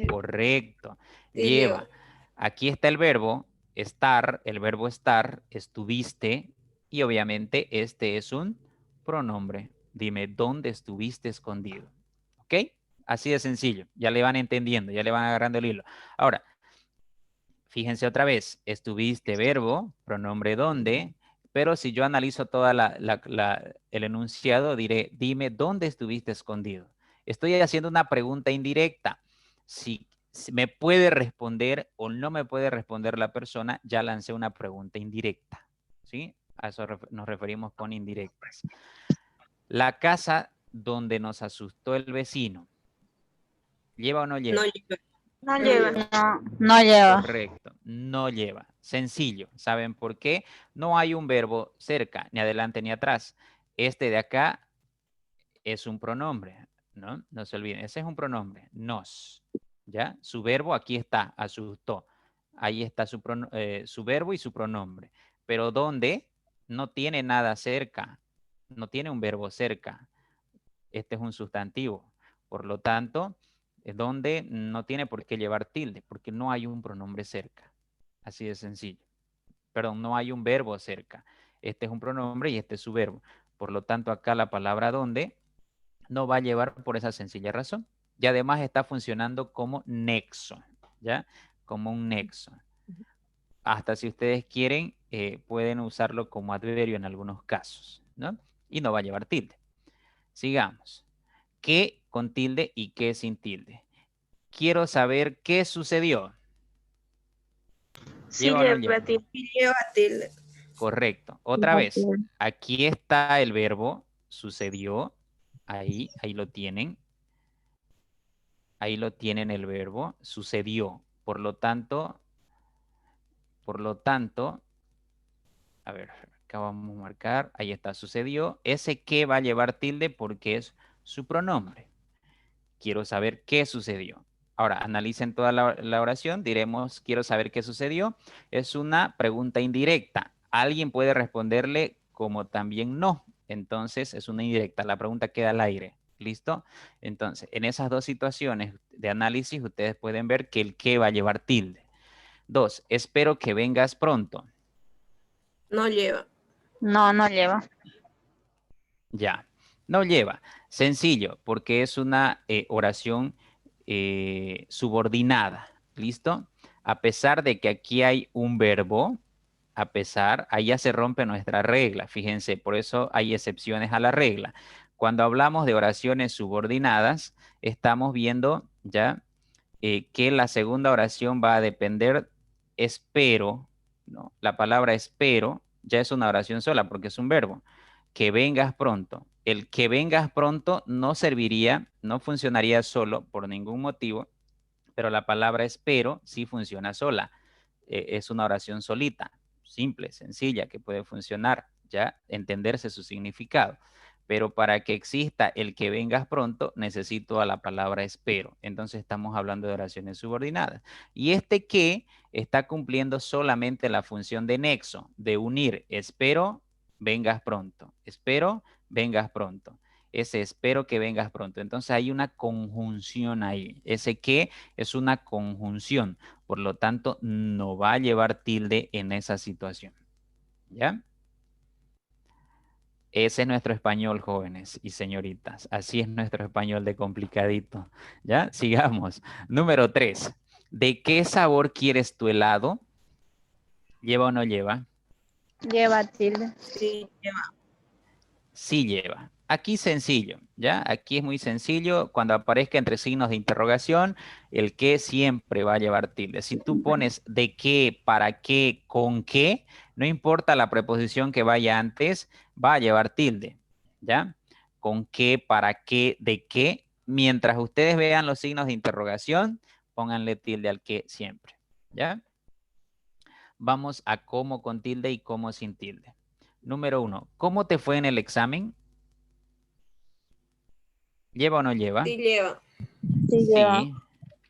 Correcto. Sí, lleva. Lleva. Aquí está el verbo estar, el verbo estar, estuviste, y obviamente este es un pronombre. Dime dónde estuviste escondido. ¿Ok? Así de sencillo. Ya le van entendiendo, ya le van agarrando el hilo. Ahora, fíjense otra vez. Estuviste verbo, pronombre dónde, pero si yo analizo toda el enunciado, diré, dime dónde estuviste escondido. Estoy haciendo una pregunta indirecta. Si me puede responder o no me puede responder la persona, ya lancé una pregunta indirecta. ¿Sí? A eso nos referimos con indirectas. La casa donde nos asustó el vecino, ¿lleva o no lleva? No lleva. No lleva. No, no lleva. Correcto, no lleva. Sencillo. ¿Saben por qué? No hay un verbo cerca, ni adelante ni atrás. Este de acá es un pronombre, ¿no? No se olviden, ese es un pronombre, nos. ¿Ya? Su verbo aquí está, asustó. Ahí está su verbo y su pronombre. Pero ¿dónde? No tiene nada cerca. No tiene un verbo cerca. Este es un sustantivo. Por lo tanto, donde no tiene por qué llevar tilde, porque no hay un pronombre cerca. Así de sencillo. Perdón, no hay un verbo cerca. Este es un pronombre y este es su verbo. Por lo tanto, acá la palabra donde no va a llevar por esa sencilla razón. Y además está funcionando como nexo, ¿ya? Como un nexo. Hasta si ustedes quieren, pueden usarlo como adverbio en algunos casos, ¿no? Y no va a llevar tilde. Sigamos. ¿Qué con tilde y qué sin tilde? Quiero saber qué sucedió. Sí ¿Lleva o no lleva? lleva tilde. Sí lleva tilde. Correcto. Otra vez. Aquí está el verbo sucedió. Ahí lo tienen. Ahí lo tienen el verbo sucedió. Por lo tanto, a ver, acá vamos a marcar. Ahí está, sucedió. Ese qué va a llevar tilde porque es su pronombre. Quiero saber qué sucedió. Ahora, analicen toda la oración. Diremos, quiero saber qué sucedió. Es una pregunta indirecta. Alguien puede responderle como también no. Entonces, es una indirecta. La pregunta queda al aire. ¿Listo? Entonces, en esas dos situaciones de análisis, ustedes pueden ver que el qué va a llevar tilde. 2. Espero que vengas pronto. No lleva. No, no lleva. Ya. No lleva. Sencillo, porque es una oración subordinada. ¿Listo? A pesar de que aquí hay un verbo, a pesar, ahí ya se rompe nuestra regla. Fíjense, por eso hay excepciones a la regla. Cuando hablamos de oraciones subordinadas, estamos viendo ya que la segunda oración va a depender, espero, ¿no? La palabra espero ya es una oración sola porque es un verbo. Que vengas pronto. El que vengas pronto no serviría, no funcionaría solo por ningún motivo, pero la palabra espero sí funciona sola. Es una oración solita, simple, sencilla, que puede funcionar, ya entenderse su significado. Pero para que exista el que vengas pronto, necesito a la palabra espero. Entonces estamos hablando de oraciones subordinadas. Y este que está cumpliendo solamente la función de nexo, de unir espero, vengas pronto. Espero, vengas pronto. Ese espero que vengas pronto. Entonces hay una conjunción ahí. Ese que es una conjunción. Por lo tanto, no va a llevar tilde en esa situación. ¿Ya? Ese es nuestro español, jóvenes y señoritas. Así es nuestro español de complicadito. ¿Ya? Sigamos. Número 3. ¿De qué sabor quieres tu helado? ¿Lleva o no lleva? Lleva tilde. Sí, lleva. Sí lleva. Aquí sencillo, ¿ya? Aquí es muy sencillo. Cuando aparezca entre signos de interrogación, el qué siempre va a llevar tilde. Si tú pones de qué, para qué, con qué, no importa la preposición que vaya antes, va a llevar tilde, ¿ya? Con qué, para qué, de qué. Mientras ustedes vean los signos de interrogación, pónganle tilde al qué siempre, ¿ya? Vamos a cómo con tilde y cómo sin tilde. Número 1. ¿Cómo te fue en el examen? ¿Lleva o no lleva? Sí, lleva. Sí, lleva. Sí,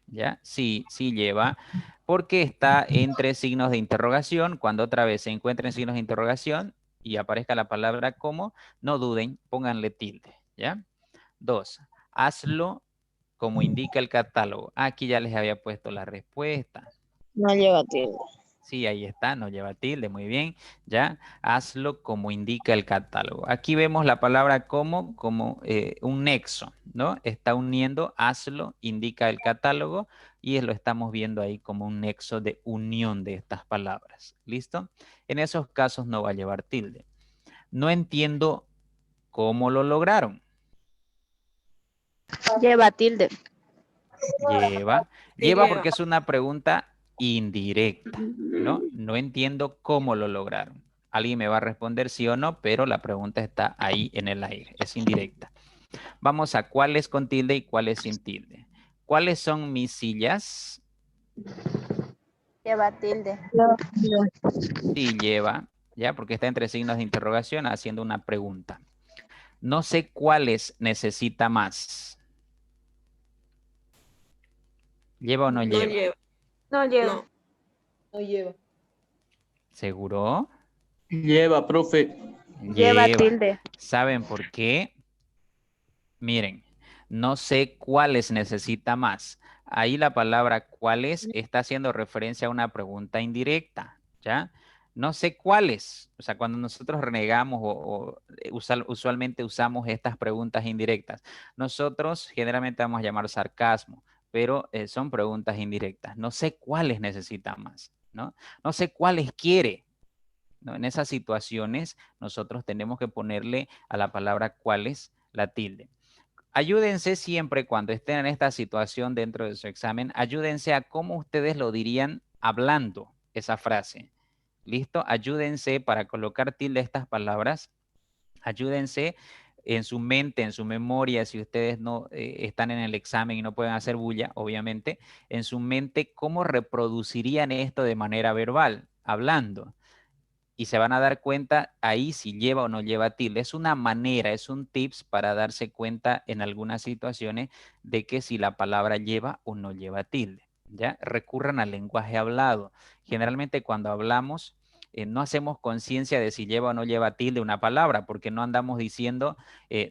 ¿ya? Sí, sí lleva, porque está entre signos de interrogación. Cuando otra vez se encuentren signos de interrogación y aparezca la palabra como, no duden, pónganle tilde, ¿ya? 2. Hazlo como indica el catálogo. Aquí ya les había puesto la respuesta. No lleva tilde. Sí, ahí está, no lleva tilde, muy bien, ¿ya? Hazlo como indica el catálogo. Aquí vemos la palabra como un nexo, ¿no? Está uniendo, hazlo, indica el catálogo, y lo estamos viendo ahí como un nexo de unión de estas palabras, ¿listo? En esos casos no va a llevar tilde. No entiendo cómo lo lograron. Lleva tilde. Lleva. Sí, Lleva lleva. porque es una pregunta indirecta, ¿no? No entiendo cómo lo lograron. Alguien me va a responder sí o no, pero la pregunta está ahí en el aire, es indirecta. Vamos a cuáles con tilde y cuáles sin tilde. ¿Cuáles son mis sillas? Lleva tilde. Sí, lleva, ¿ya? Porque está entre signos de interrogación haciendo una pregunta. No sé cuáles necesita más. ¿Lleva o no No lleva? lleva. No lleva. No. No lleva. ¿Seguro? Lleva, profe. Lleva tilde. ¿Saben por qué? Miren, no sé cuáles necesita más. Ahí la palabra cuáles está haciendo referencia a una pregunta indirecta, ¿ya? No sé cuáles. O sea, cuando nosotros renegamos usualmente usamos estas preguntas indirectas. Nosotros generalmente vamos a llamar sarcasmo, pero son preguntas indirectas. No sé cuáles necesita más, ¿no? No sé cuáles quiere, ¿no? En esas situaciones nosotros tenemos que ponerle a la palabra cuáles la tilde. Ayúdense siempre cuando estén en esta situación dentro de su examen, ayúdense a cómo ustedes lo dirían hablando esa frase. ¿Listo? Ayúdense para colocar tilde a estas palabras. Ayúdense en su mente, en su memoria, si ustedes no están en el examen y no pueden hacer bulla, obviamente, en su mente, cómo reproducirían esto de manera verbal, hablando. Y se van a dar cuenta ahí si lleva o no lleva tilde. Es una manera, es un tips para darse cuenta en algunas situaciones de que si la palabra lleva o no lleva tilde. ¿Ya? Recurran al lenguaje hablado. Generalmente cuando hablamos no hacemos conciencia de si lleva o no lleva tilde una palabra, porque no andamos diciendo,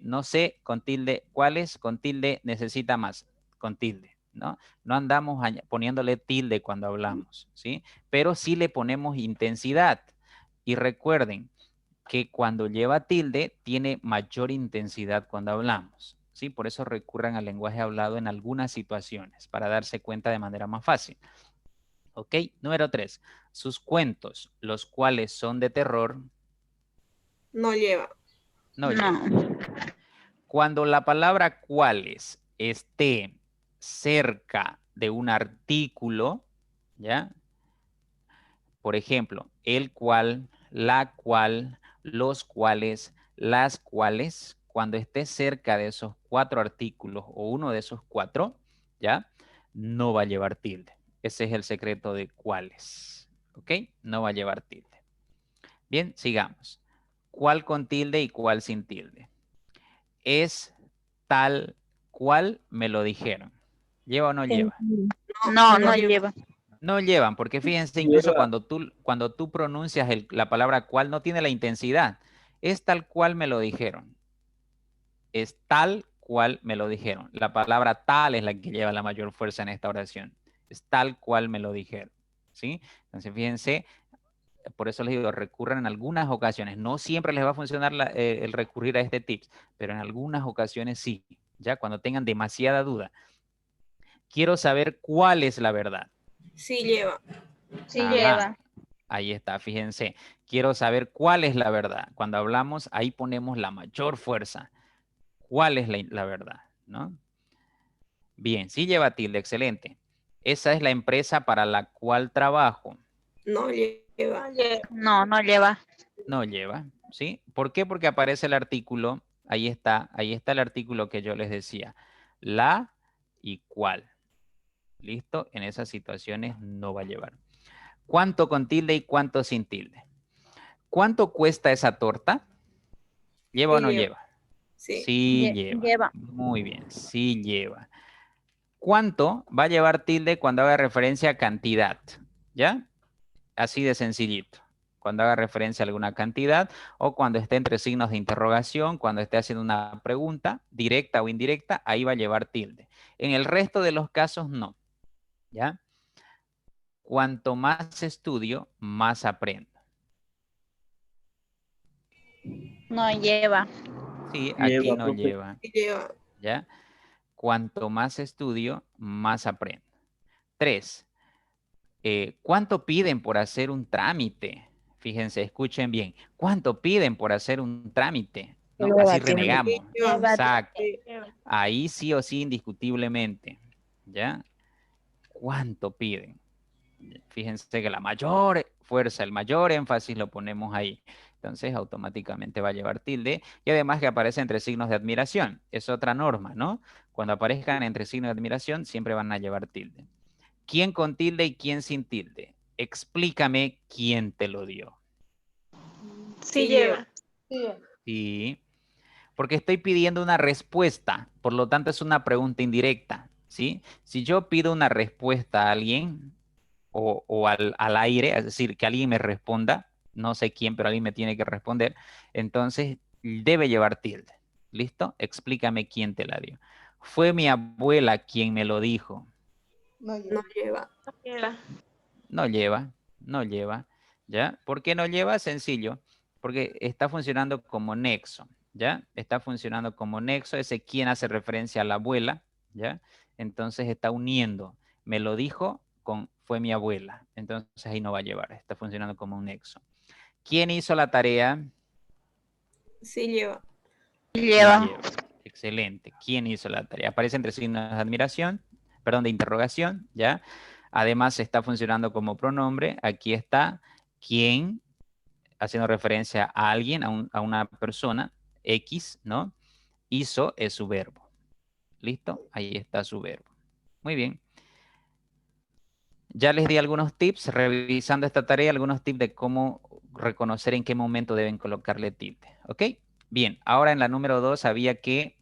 no sé, con tilde, ¿cuáles? Con tilde necesita más, con tilde. ¿No? No andamos poniéndole tilde cuando hablamos, ¿sí? Pero sí le ponemos intensidad. Y recuerden que cuando lleva tilde tiene mayor intensidad cuando hablamos, ¿sí? Por eso recurran al lenguaje hablado en algunas situaciones para darse cuenta de manera más fácil. ¿Ok? Número 3. Sus cuentos, los cuales son de terror, No lleva. no No. llevan. Cuando la palabra cuales esté cerca de un artículo, ¿ya? Por ejemplo, el cual, la cual, los cuales, las cuales, cuando esté cerca de esos 4 artículos o uno de esos 4, ¿ya? No va a llevar tilde. Ese es el secreto de cuáles. ¿Ok? No va a llevar tilde. Bien, sigamos. ¿Cuál con tilde y cuál sin tilde? Es tal cual me lo dijeron. ¿Lleva o no lleva? No, no lleva. No llevan, porque fíjense, incluso Lleva. cuando tú pronuncias la palabra cual no tiene la intensidad. Es tal cual me lo dijeron. Es tal cual me lo dijeron. La palabra tal es la que lleva la mayor fuerza en esta oración. Es tal cual me lo dijeron. ¿Sí? Entonces, fíjense, por eso les digo, recurran en algunas ocasiones. No siempre les va a funcionar el recurrir a este tips, pero en algunas ocasiones sí, ya cuando tengan demasiada duda. Quiero saber cuál es la verdad. Sí lleva. Sí Ajá. lleva. Ahí está, fíjense. Quiero saber cuál es la verdad. Cuando hablamos, ahí ponemos la mayor fuerza. ¿Cuál es la verdad? ¿No? Bien, sí lleva tilde, excelente. Esa es la empresa para la cual trabajo. No lleva. No, no lleva. No lleva, ¿sí? ¿Por qué? Porque aparece el artículo, ahí está el artículo que yo les decía. La y cuál. ¿Listo? En esas situaciones no va a llevar. ¿Cuánto con tilde y cuánto sin tilde? ¿Cuánto cuesta esa torta? ¿Lleva o Sí no lleva. lleva? Sí. Sí lleva. Lleva. Muy bien, sí lleva. ¿Cuánto va a llevar tilde cuando haga referencia a cantidad? ¿Ya? Así de sencillito. Cuando haga referencia a alguna cantidad o cuando esté entre signos de interrogación, cuando esté haciendo una pregunta directa o indirecta, ahí va a llevar tilde. En el resto de los casos, no. ¿Ya? Cuanto más estudio, más aprendo. No lleva. Sí, aquí Lleva, no profe. lleva. Sí lleva. ¿Ya? Cuanto más estudio, más aprendo. 3. ¿Cuánto piden por hacer un trámite? Fíjense, escuchen bien. ¿Cuánto piden por hacer un trámite? ¿No? Lleva Así tilde. renegamos. Lleva. Exacto. Sí. Ahí sí o sí indiscutiblemente. ¿Ya? ¿Cuánto piden? Fíjense que la mayor fuerza, el mayor énfasis lo ponemos ahí. Entonces automáticamente va a llevar tilde y además que aparece entre signos de admiración. Es otra norma, ¿no? Cuando aparezcan entre signos de admiración siempre van a llevar tilde. ¿Quién con tilde y quién sin tilde? Explícame quién te lo dio. Sí lleva. Sí, porque estoy pidiendo una respuesta, por lo tanto es una pregunta indirecta, ¿sí? Si yo pido una respuesta a alguien o al aire, es decir, que alguien me responda, no sé quién, pero alguien me tiene que responder, entonces debe llevar tilde. ¿Listo? Explícame quién te la dio. Fue mi abuela quien me lo dijo. No No lleva. lleva. No lleva, no lleva, ¿ya? ¿Por qué no lleva? Sencillo, porque está funcionando como nexo, ¿ya? Está funcionando como nexo, ese quien hace referencia a la abuela, ¿ya? Entonces está uniendo, me lo dijo con fue mi abuela, entonces ahí no va a llevar, está funcionando como un nexo. ¿Quién hizo la tarea? Sí lleva. Sí Lleva. lleva. Excelente. ¿Quién hizo la tarea? Aparece entre signos de admiración, perdón, de interrogación, ¿ya? Además está funcionando como pronombre. Aquí está quién, haciendo referencia a alguien, a una persona, X, ¿no? Hizo es su verbo. ¿Listo? Ahí está su verbo. Muy bien. Ya les di algunos tips, revisando esta tarea, algunos tips de cómo reconocer en qué momento deben colocarle tilde. ¿Ok? Bien, ahora en la número 2 había que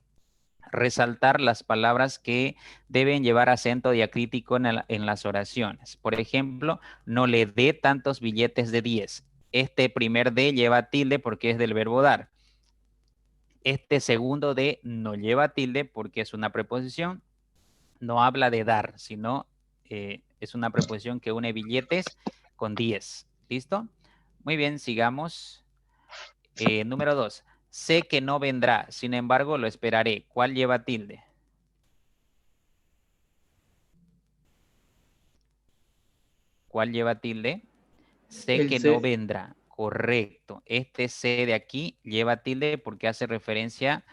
resaltar las palabras que deben llevar acento diacrítico en las oraciones. Por ejemplo, no le dé tantos billetes de 10. Este primer de lleva tilde porque es del verbo dar. Este segundo de no lleva tilde porque es una preposición. No habla de dar, sino es una preposición que une billetes con 10. ¿Listo? Muy bien, sigamos. Número 2. Sé que no vendrá, sin embargo lo esperaré. ¿Cuál lleva tilde? ¿Cuál lleva tilde? Sé El que no C. vendrá. Correcto. Este sé de aquí lleva tilde porque hace referencia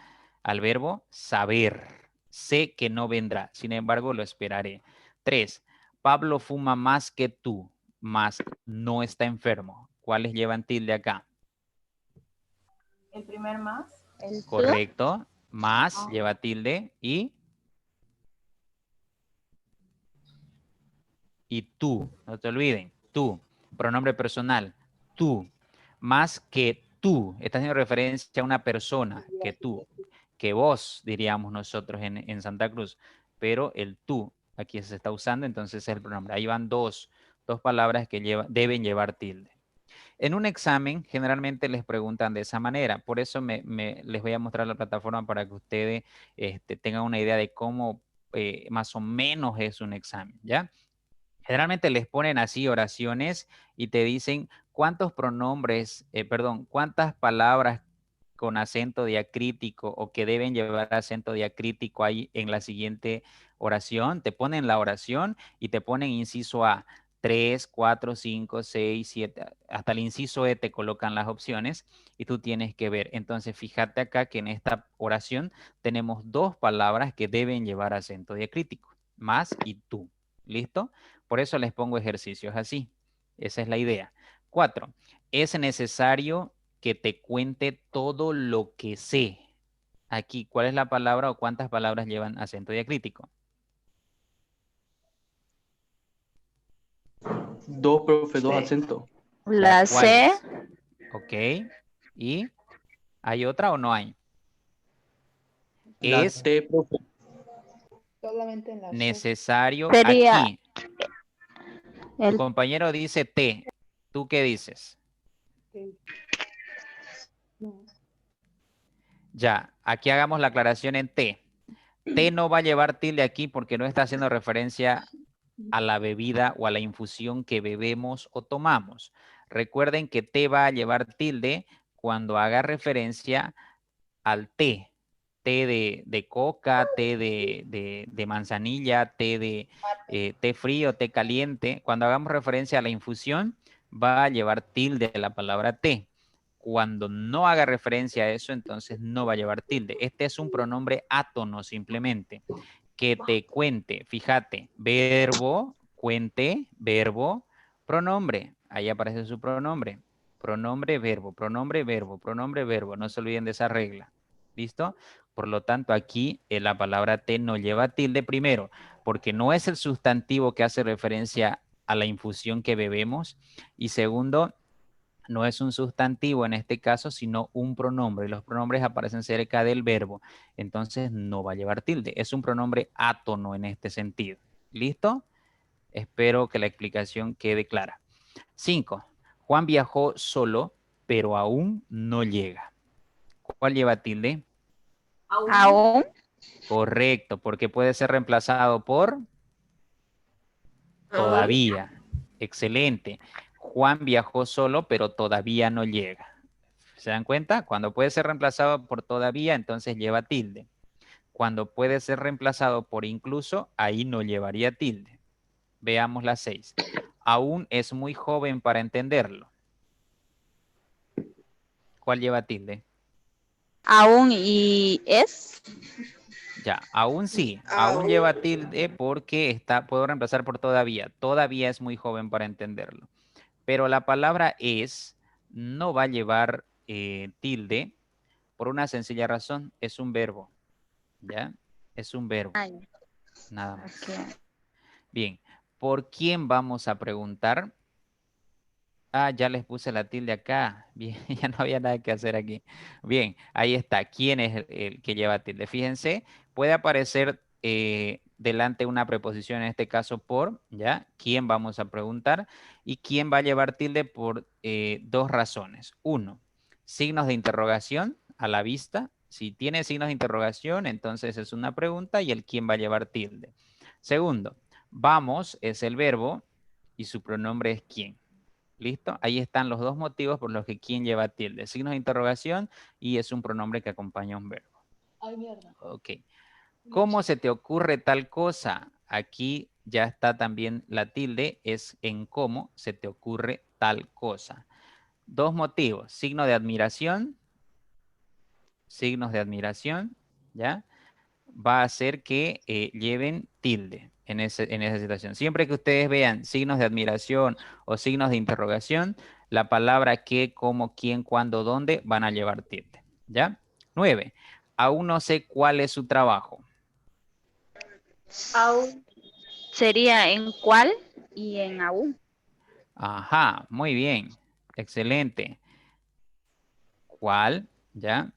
al verbo saber. Sé que no vendrá. Sin embargo, lo esperaré. 3. Pablo fuma más que tú, más no está enfermo. ¿Cuáles llevan tilde acá? El primer más. El tú. Correcto. Más lleva tilde y tú. No te olviden. Tú. Pronombre personal. Tú. Más que tú. Está haciendo referencia a una persona que tú. Que vos, diríamos nosotros en Santa Cruz. Pero el tú aquí se está usando, entonces es el pronombre. Ahí van dos palabras que deben llevar tilde. En un examen generalmente les preguntan de esa manera, por eso les voy a mostrar la plataforma para que ustedes tengan una idea de cómo más o menos es un examen, ¿ya? Generalmente les ponen así oraciones y te dicen ¿Cuántos pronombres, cuántas palabras con acento diacrítico o que deben llevar acento diacrítico hay en la siguiente oración? Te ponen la oración y te ponen inciso A, 3, 4, 5, 6, 7, hasta el inciso E te colocan las opciones y tú tienes que ver. Entonces, fíjate acá que en esta oración tenemos 2 palabras que deben llevar acento diacrítico, más y tú. ¿Listo? Por eso les pongo ejercicios así. Esa es la idea. 4. Es necesario que te cuente todo lo que sé. Aquí, ¿cuál es la palabra o cuántas palabras llevan acento diacrítico? 2, profe, 2 Sí. acentos. La C, ¿Cuáles? Ok. ¿Y hay otra o no hay? La Es T, profe. Solamente en la C. necesario sería aquí. Tu el compañero dice T. ¿Tú qué dices? No. Ya, aquí hagamos la aclaración en T. T no va a llevar tilde aquí porque no está haciendo referencia a la bebida o a la infusión que bebemos o tomamos. Recuerden que T va a llevar tilde cuando haga referencia al té. Té de coca, té de manzanilla, té frío, té caliente. Cuando hagamos referencia a la infusión, va a llevar tilde la palabra té. Cuando no haga referencia a eso, entonces no va a llevar tilde. Este es un pronombre átono simplemente. Que te cuente, fíjate, verbo, cuente, verbo, pronombre. Ahí aparece su pronombre. Pronombre, verbo, pronombre, verbo, pronombre, verbo. No se olviden de esa regla. ¿Listo? Por lo tanto, aquí la palabra te no lleva tilde primero, porque no es el sustantivo que hace referencia a la infusión que bebemos. Y segundo, no es un sustantivo en este caso, sino un pronombre. Los pronombres aparecen cerca del verbo, entonces no va a llevar tilde. Es un pronombre átono en este sentido. ¿Listo? Espero que la explicación quede clara. 5. Juan viajó solo, pero aún no llega. ¿Cuál lleva tilde? aún, Correcto, porque puede ser reemplazado por todavía. Excelente. Juan viajó solo, pero todavía no llega. ¿Se dan cuenta? Cuando puede ser reemplazado por todavía, entonces lleva tilde. Cuando puede ser reemplazado por incluso, ahí no llevaría tilde. Veamos la 6. Aún es muy joven para entenderlo. ¿Cuál lleva tilde? aún y es, Ya, aún sí. Aún lleva tilde porque puedo reemplazar por todavía. Todavía es muy joven para entenderlo. Pero la palabra es no va a llevar tilde por una sencilla razón. Es un verbo. ¿Ya? Es un verbo. ay, Nada más. ok. Bien. ¿Por quién vamos a preguntar? Ah, ya les puse la tilde acá. Bien, ya no había nada que hacer aquí. Bien, ahí está. ¿Quién es el que lleva tilde? Fíjense, puede aparecer delante una preposición, en este caso por, ¿ya? ¿Quién vamos a preguntar? Y quién va a llevar tilde por 2 razones. 1, signos de interrogación a la vista. Si tiene signos de interrogación, entonces es una pregunta y el quién va a llevar tilde. Segundo, vamos es el verbo y su pronombre es quién. ¿Listo? Ahí están los 2 motivos por los que quién lleva tilde. Signos de interrogación y es un pronombre que acompaña a un verbo. Ay, mierda. Ok. ¿Cómo se te ocurre tal cosa? Aquí ya está también la tilde, es en cómo se te ocurre tal cosa. 2 motivos. Signo de admiración. Signos de admiración, ¿ya? Va a hacer que lleven tilde en esa situación. Siempre que ustedes vean signos de admiración o signos de interrogación, la palabra qué, cómo, quién, cuándo, dónde van a llevar tilde. ¿Ya? 9. Aún no sé cuál es su trabajo. Aún. Sería en cuál y en aún. Ajá, muy bien. Excelente. ¿Cuál? ¿Ya?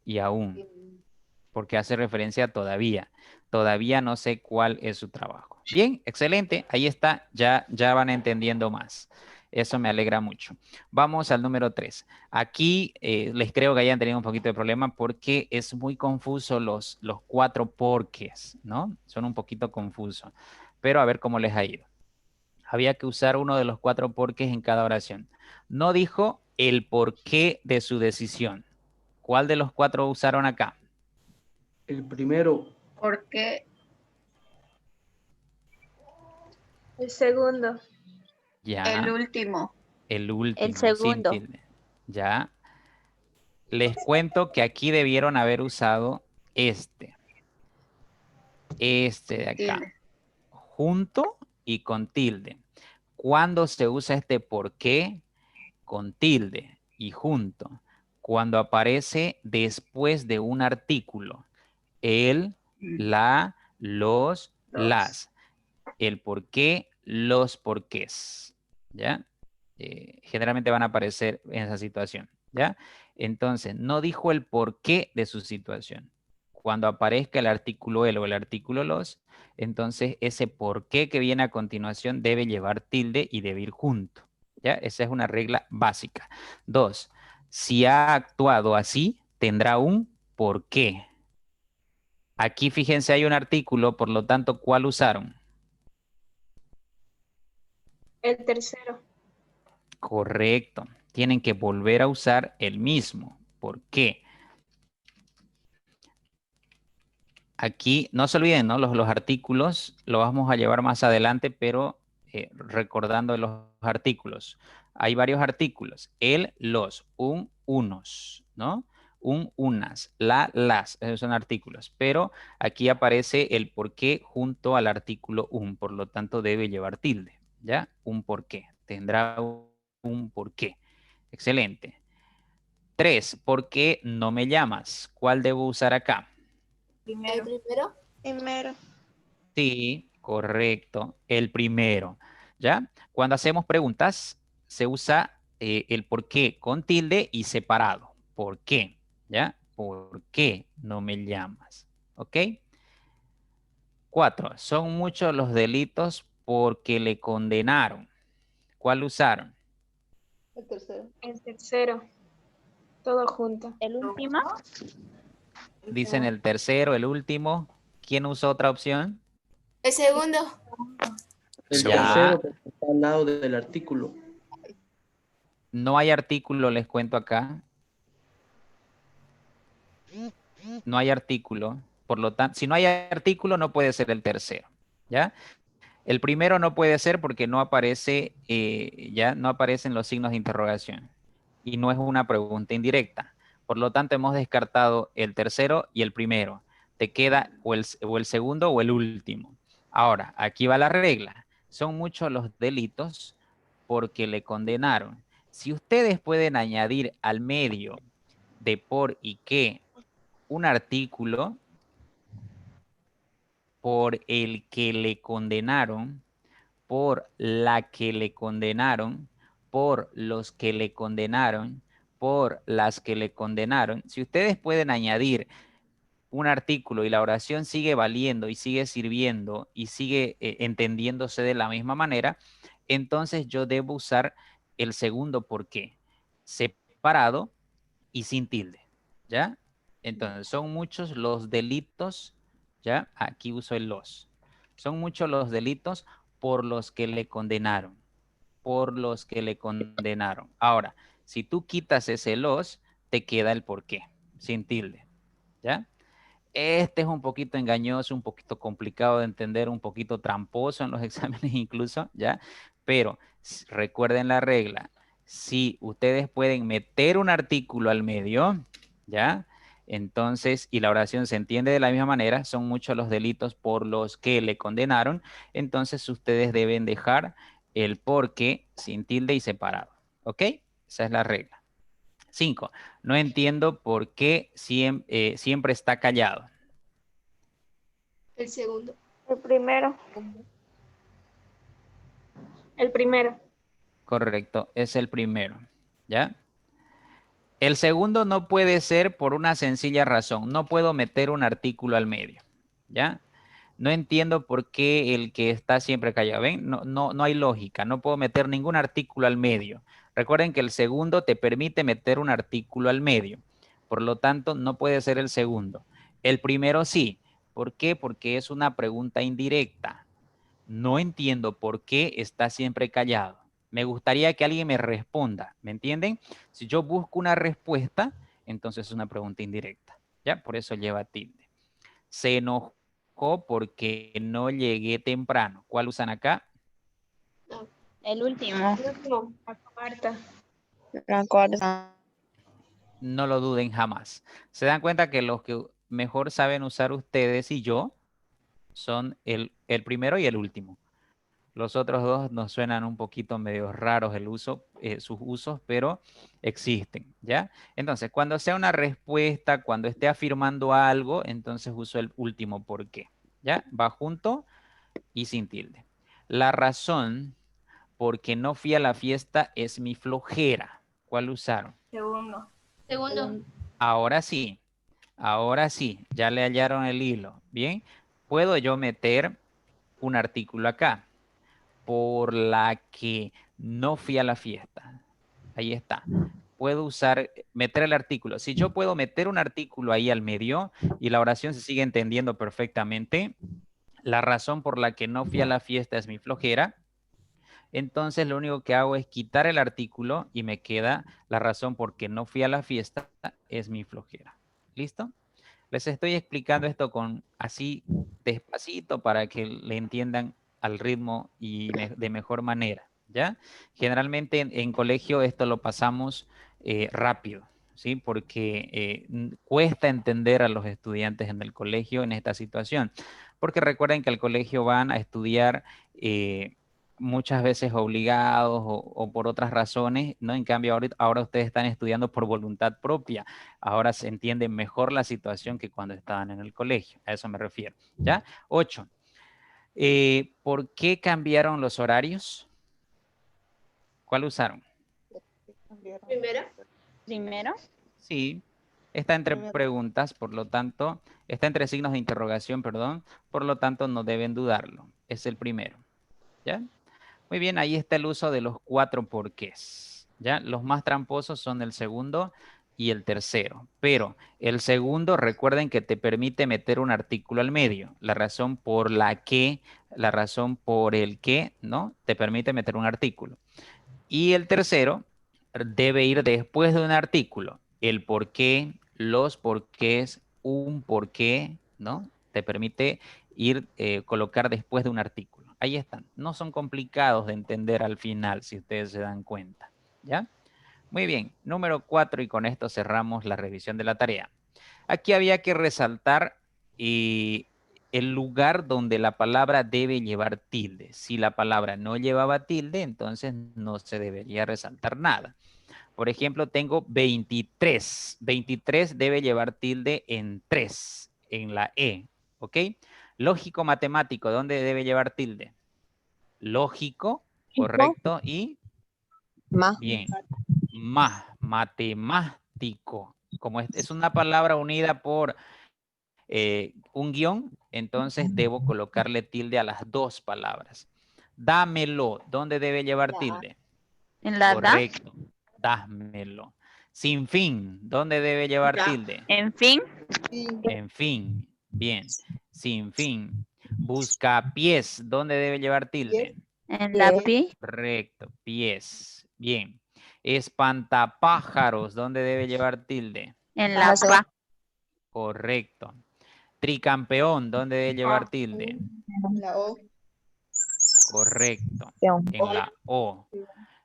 Y aún. Porque hace referencia a todavía. Todavía no sé cuál es su trabajo. Bien, excelente. Ahí está. Ya van entendiendo más. Eso me alegra mucho. Vamos al número 3. Aquí les creo que hayan tenido un poquito de problema porque es muy confuso los 4 porqués, ¿no? Son un poquito confusos. Pero a ver cómo les ha ido. Había que usar uno de los 4 porqués en cada oración. No dijo el porqué de su decisión. ¿Cuál de los 4 usaron acá? El primero. Porque El segundo. Ya. el último. El último. El sin segundo. tilde. Ya. Les cuento que aquí debieron haber usado este. Este de acá. Tilde. Junto y con tilde. ¿Cuándo se usa este por qué? Con tilde y junto. Cuando aparece después de un artículo. El, la, los, las. El por qué, los porqués. ¿Ya? Generalmente van a aparecer en esa situación. ¿Ya? Entonces, no dijo el porqué de su situación. Cuando aparezca el artículo el o el artículo los, entonces ese porqué que viene a continuación debe llevar tilde y debe ir junto. ¿Ya? Esa es una regla básica. 2. Si ha actuado así, tendrá un porqué. Aquí fíjense, hay un artículo, por lo tanto, ¿cuál usaron? El tercero. Correcto. Tienen que volver a usar el mismo. ¿Por qué? Aquí, no se olviden, ¿no? Los artículos los vamos a llevar más adelante, pero recordando los artículos. Hay varios artículos. El, los, un, unos, ¿no? Un, unas, la, las. Esos son artículos. Pero aquí aparece el por qué junto al artículo un. Por lo tanto, debe llevar tilde, ¿ya? Un por qué. Tendrá un por qué. Excelente. 3. ¿Por qué no me llamas? ¿Cuál debo usar acá? Primero. Primero. Sí, correcto. El primero. ¿Ya? Cuando hacemos preguntas, se usa el por qué con tilde y separado. ¿Por qué? ¿Ya? ¿Por qué no me llamas? ¿Ok? 4. Son muchos los delitos porque le condenaron. ¿Cuál usaron? El tercero. El tercero. Todo junto. El último. Dicen el tercero, el último. ¿Quién usó otra opción? El segundo. El Ya. tercero porque está al lado del artículo. No hay artículo, les cuento acá. No hay artículo. Por lo tanto, si no hay artículo, no puede ser el tercero. ¿Ya? El primero no puede ser porque no aparece, ya no aparecen los signos de interrogación. Y no es una pregunta indirecta. Por lo tanto, hemos descartado el tercero y el primero. Te queda o el segundo o el último. Ahora, aquí va la regla. Son muchos los delitos porque le condenaron. Si ustedes pueden añadir al medio de por y que un artículo por el que le condenaron, por la que le condenaron, por los que le condenaron, por las que le condenaron. Si ustedes pueden añadir un artículo y la oración sigue valiendo y sigue sirviendo y sigue entendiéndose de la misma manera, entonces yo debo usar el segundo por qué, separado y sin tilde, ¿ya? Entonces, son muchos los delitos, ¿ya? Aquí uso el los. Son muchos los delitos por los que le condenaron, por los que le condenaron. Ahora, si tú quitas ese los, te queda el por qué, sin tilde, ¿ya? Este es un poquito engañoso, un poquito complicado de entender, un poquito tramposo en los exámenes incluso, ¿ya? Pero recuerden la regla. Si ustedes pueden meter un artículo al medio, ¿ya? Entonces, y la oración se entiende de la misma manera, son muchos los delitos por los que le condenaron, entonces ustedes deben dejar el por qué sin tilde y separado, ¿ok? Esa es la regla. 5. No entiendo por qué siempre está callado. El segundo. El primero. El primero. Correcto, es el primero, ¿ya? El segundo no puede ser por una sencilla razón. No puedo meter un artículo al medio, ¿ya? No entiendo por qué el que está siempre callado. ¿Ven? No hay lógica. No puedo meter ningún artículo al medio. Recuerden que el segundo te permite meter un artículo al medio. Por lo tanto, no puede ser el segundo. El primero sí. ¿Por qué? Porque es una pregunta indirecta. No entiendo por qué está siempre callado. Me gustaría que alguien me responda, ¿me entienden? Si yo busco una respuesta, entonces es una pregunta indirecta, ¿ya? Por eso lleva tilde. Se enojó porque no llegué temprano. ¿Cuál usan acá? El último. El último. La cuarta. La cuarta. No lo duden jamás. Se dan cuenta que los que mejor saben usar ustedes y yo son el primero y el último. Los otros dos nos suenan un poquito medio raros el uso, sus usos, pero existen, ¿ya? Entonces, cuando sea una respuesta, cuando esté afirmando algo, entonces uso el último por qué, ¿ya? Va junto y sin tilde. La razón por qué no fui a la fiesta es mi flojera. ¿Cuál usaron? Segundo. Segundo. Ahora sí, ya le hallaron el hilo. Bien, puedo yo meter un artículo acá. Por la que no fui a la fiesta. Ahí está. Puedo usar, meter el artículo. Si yo puedo meter un artículo ahí al medio y la oración se sigue entendiendo perfectamente, la razón por la que no fui a la fiesta es mi flojera, entonces lo único que hago es quitar el artículo y me queda la razón por que no fui a la fiesta es mi flojera. ¿Listo? Les estoy explicando esto con así despacito para que le entiendan al ritmo y de mejor manera, ¿ya? Generalmente en colegio esto lo pasamos rápido, ¿sí? Porque cuesta entender a los estudiantes en el colegio en esta situación, porque recuerden que al colegio van a estudiar muchas veces obligados o por otras razones, ¿no? En cambio, ahora ustedes están estudiando por voluntad propia. Ahora se entiende mejor la situación que cuando estaban en el colegio. A eso me refiero, ¿ya? 8. ¿Por qué cambiaron los horarios? ¿Cuál usaron? Primera. Primero. Sí, está entre Primero. preguntas, por lo tanto, está entre signos de interrogación, perdón, por lo tanto no deben dudarlo. Es el primero, ¿ya? Muy bien, ahí está el uso de los 4 porqués, ¿ya? Los más tramposos son el segundo y el tercero, pero el segundo, recuerden que te permite meter un artículo al medio. La razón por la que, la razón por el que, ¿no? Te permite meter un artículo. Y el tercero debe ir después de un artículo. El por qué, los porqués, un porqué, ¿no? Te permite ir, colocar después de un artículo. Ahí están. No son complicados de entender al final, si ustedes se dan cuenta. ¿Ya? Muy bien. Número 4, y con esto cerramos la revisión de la tarea. Aquí había que resaltar el lugar donde la palabra debe llevar tilde. Si la palabra no llevaba tilde, entonces no se debería resaltar nada. Por ejemplo, tengo 23. 23 debe llevar tilde en 3, en la E. ¿Ok? Lógico matemático, ¿dónde debe llevar tilde? Lógico, correcto, y Más. bien. Más, matemático. Como es una palabra unida por un guión, entonces debo colocarle tilde a las dos palabras. Dámelo, ¿dónde debe llevar tilde? En la da. Correcto, dámelo. Sin fin, ¿dónde debe llevar tilde? En fin. En fin, bien. Sin fin. Buscapiés, ¿dónde debe llevar tilde? En la pi. Correcto, pies. Bien. Espantapájaros, ¿dónde debe llevar tilde? En la pa. Correcto. Tricampeón, ¿dónde debe llevar tilde? La O. Correcto, en la O.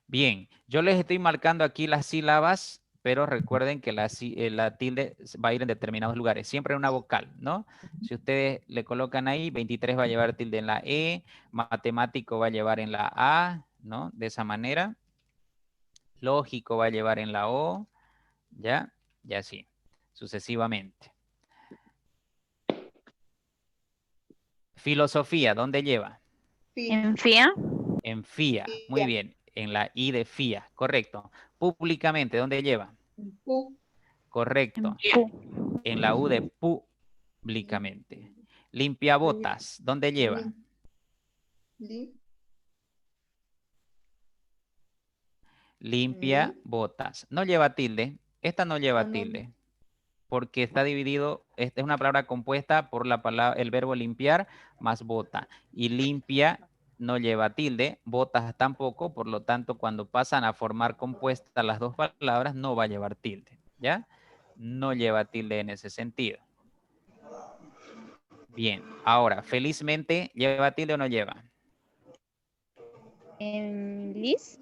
Bien, yo les estoy marcando aquí las sílabas, pero recuerden que la tilde va a ir en determinados lugares, siempre en una vocal, ¿no? Si ustedes le colocan ahí, 23 va a llevar tilde en la E, matemático va a llevar en la A, ¿no? De esa manera. Lógico va a llevar en la O, ¿ya? Y así, sucesivamente. Filosofía, ¿dónde lleva? En fía. En FIA, muy bien, en la I de FIA, correcto. Públicamente, ¿dónde lleva? Pu. Correcto, Pu. en la U de públicamente. Limpiabotas, ¿dónde lleva? Li. Limpia botas. No lleva tilde, esta no lleva No, no. tilde, porque está dividido, esta es una palabra compuesta por la palabra, el verbo limpiar más bota. Y limpia no lleva tilde, botas tampoco, por lo tanto, cuando pasan a formar compuestas las dos palabras, no va a llevar tilde, ¿ya? No lleva tilde en ese sentido. Bien, ahora, felizmente, ¿lleva tilde o no lleva? Liz,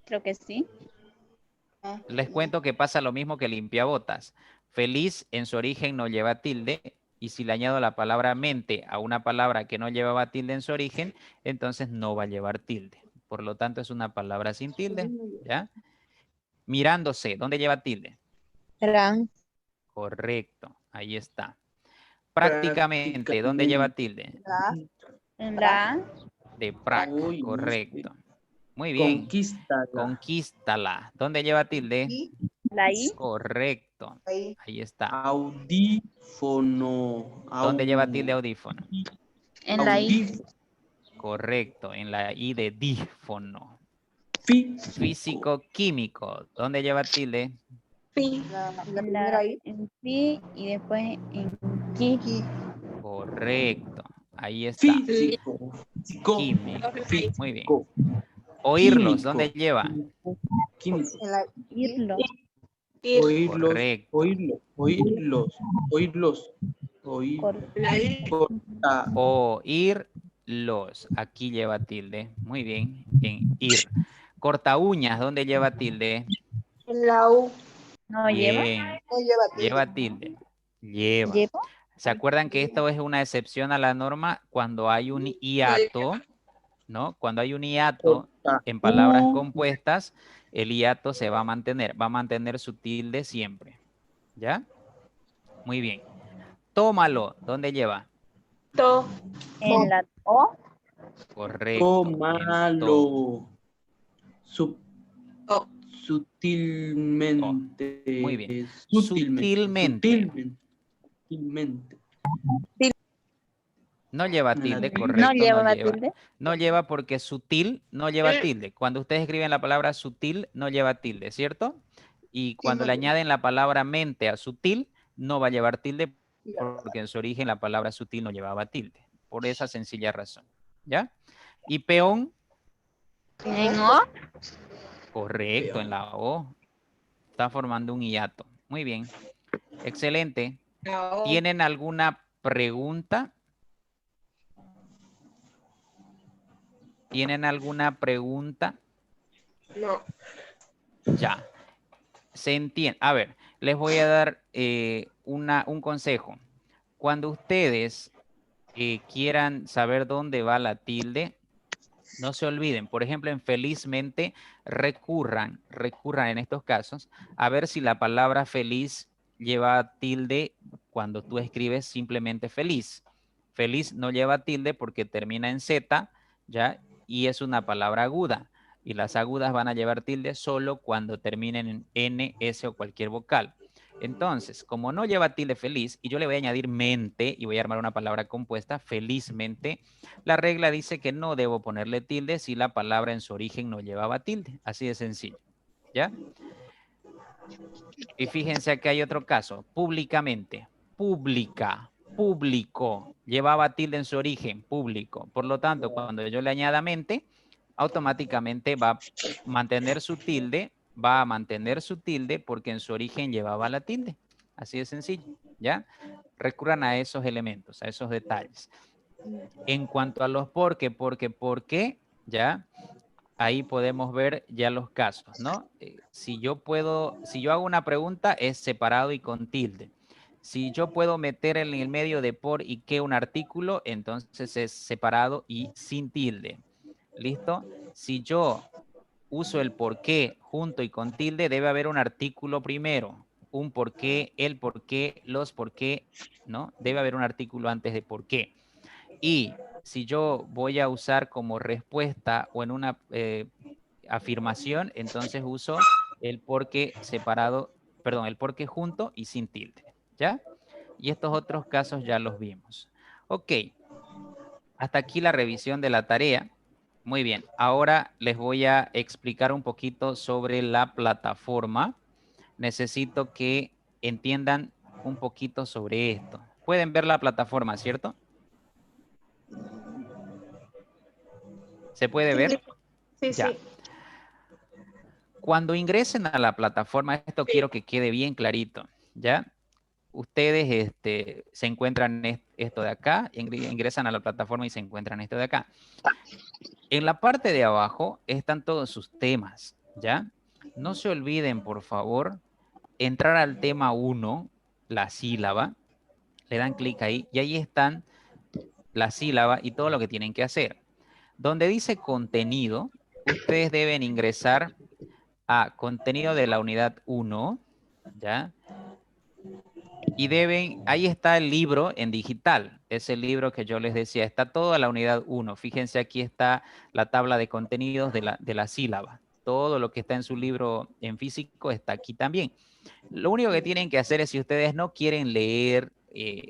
creo que sí. Les cuento que pasa lo mismo que limpiabotas. Feliz en su origen no lleva tilde, y si le añado la palabra mente a una palabra que no llevaba tilde en su origen, entonces no va a llevar tilde. Por lo tanto, es una palabra sin tilde, ¿ya? Mirándose, ¿dónde lleva tilde? Gran. Correcto, ahí está. Prácticamente, ¿dónde lleva tilde? En la De prac, Uy, correcto. Muy bien. Conquístala. Conquístala. ¿Dónde lleva tilde? Y la I. Correcto. ahí. Ahí está. Audífono. ¿Dónde lleva tilde audífono? En la I. Audífono. Correcto, en la I de dífono. Físico. Físico-químico. ¿Dónde lleva tilde? La primera ahí. En fi y después en ki. Aquí. Correcto. Ahí está. Físico. Químico. Muy bien. Físico. Oírlos. Químico. ¿Dónde lleva? Químico. En la Irlo. Oírlos. Correcto. Oírlos. Oírlos. Oírlos. Oír. Cor- Corta. Oírlos. Aquí lleva tilde. Muy bien. En ir. Corta uñas. ¿Dónde lleva tilde? En la U. No lleva. Bien. no lleva tilde. Lleva tilde. Lleva. Lleva. ¿Se acuerdan que esto es una excepción a la norma cuando hay un hiato, ¿no? Cuando hay un hiato Corta. en palabras compuestas, el hiato se va a mantener su tilde siempre. ¿Ya? Muy bien. Tómalo. ¿Dónde lleva? To. En la O. Correcto. en to. Tómalo. Oh. Sutilmente. Muy bien. Sutilmente. No lleva tilde, No correcto. No lleva lleva. tilde. No lleva porque sutil no lleva tilde. Cuando ustedes escriben la palabra sutil, no lleva tilde, ¿cierto? Y cuando no le lleva. añaden la palabra mente a sutil, no va a llevar tilde porque en su origen la palabra sutil no llevaba tilde. Por esa sencilla razón. ¿Ya? Y peón, En O. correcto, en la O. Está formando un hiato. Muy bien. Excelente. La O. ¿Tienen alguna pregunta? ¿Tienen alguna pregunta? No. Ya. Se entiende. A ver, les voy a dar un consejo. Cuando ustedes quieran saber dónde va la tilde, no se olviden. Por ejemplo, en felizmente, recurran en estos casos a ver si la palabra feliz lleva tilde cuando tú escribes simplemente feliz. Feliz no lleva tilde porque termina en Z, ¿ya? Y es una palabra aguda. Y las agudas van a llevar tilde solo cuando terminen en N, S o cualquier vocal. Entonces, como no lleva tilde feliz, y yo le voy a añadir mente y voy a armar una palabra compuesta, felizmente, la regla dice que no debo ponerle tilde si la palabra en su origen no llevaba tilde. Así de sencillo. ¿Ya? Y fíjense que hay otro caso. Públicamente. Pública. Público. Llevaba tilde en su origen. Público. Por lo tanto, cuando yo le añada mente, automáticamente va a mantener su tilde. Va a mantener su tilde porque en su origen llevaba la tilde. Así de sencillo. ¿Ya? Recurran a esos elementos, a esos detalles. En cuanto a los por qué, ¿ya? Ahí podemos ver ya los casos, ¿no? Si yo hago una pregunta, es separado y con tilde. Si yo puedo meter en el medio de por y qué un artículo, entonces es separado y sin tilde. ¿Listo? Si yo uso el por qué junto y con tilde, debe haber un artículo primero. Un por qué, el por qué, los por qué, ¿no? Debe haber un artículo antes de por qué. Y si yo voy a usar como respuesta o en una afirmación, entonces uso el porque separado, perdón, el porque junto y sin tilde, ¿ya? Y estos otros casos ya los vimos. Ok, hasta aquí la revisión de la tarea. Muy bien, ahora les voy a explicar un poquito sobre la plataforma. Necesito que entiendan un poquito sobre esto. Pueden ver la plataforma, ¿cierto? ¿Se puede ver? Sí, Ya. sí. Cuando ingresen a la plataforma, esto quiero que quede bien clarito, ¿ya? Ustedes se encuentran esto de acá, ingresan a la plataforma y se encuentran esto de acá. En la parte de abajo están todos sus temas, ¿ya? No se olviden, por favor, entrar al tema 1, la sílaba, le dan clic ahí y ahí están la sílaba y todo lo que tienen que hacer. Donde dice contenido, ustedes deben ingresar a contenido de la unidad 1, ¿ya? Y ahí está el libro en digital, es el libro que yo les decía, está toda la unidad 1. Fíjense, aquí está la tabla de contenidos de la sílaba. Todo lo que está en su libro en físico está aquí también. Lo único que tienen que hacer es, si ustedes no quieren leer,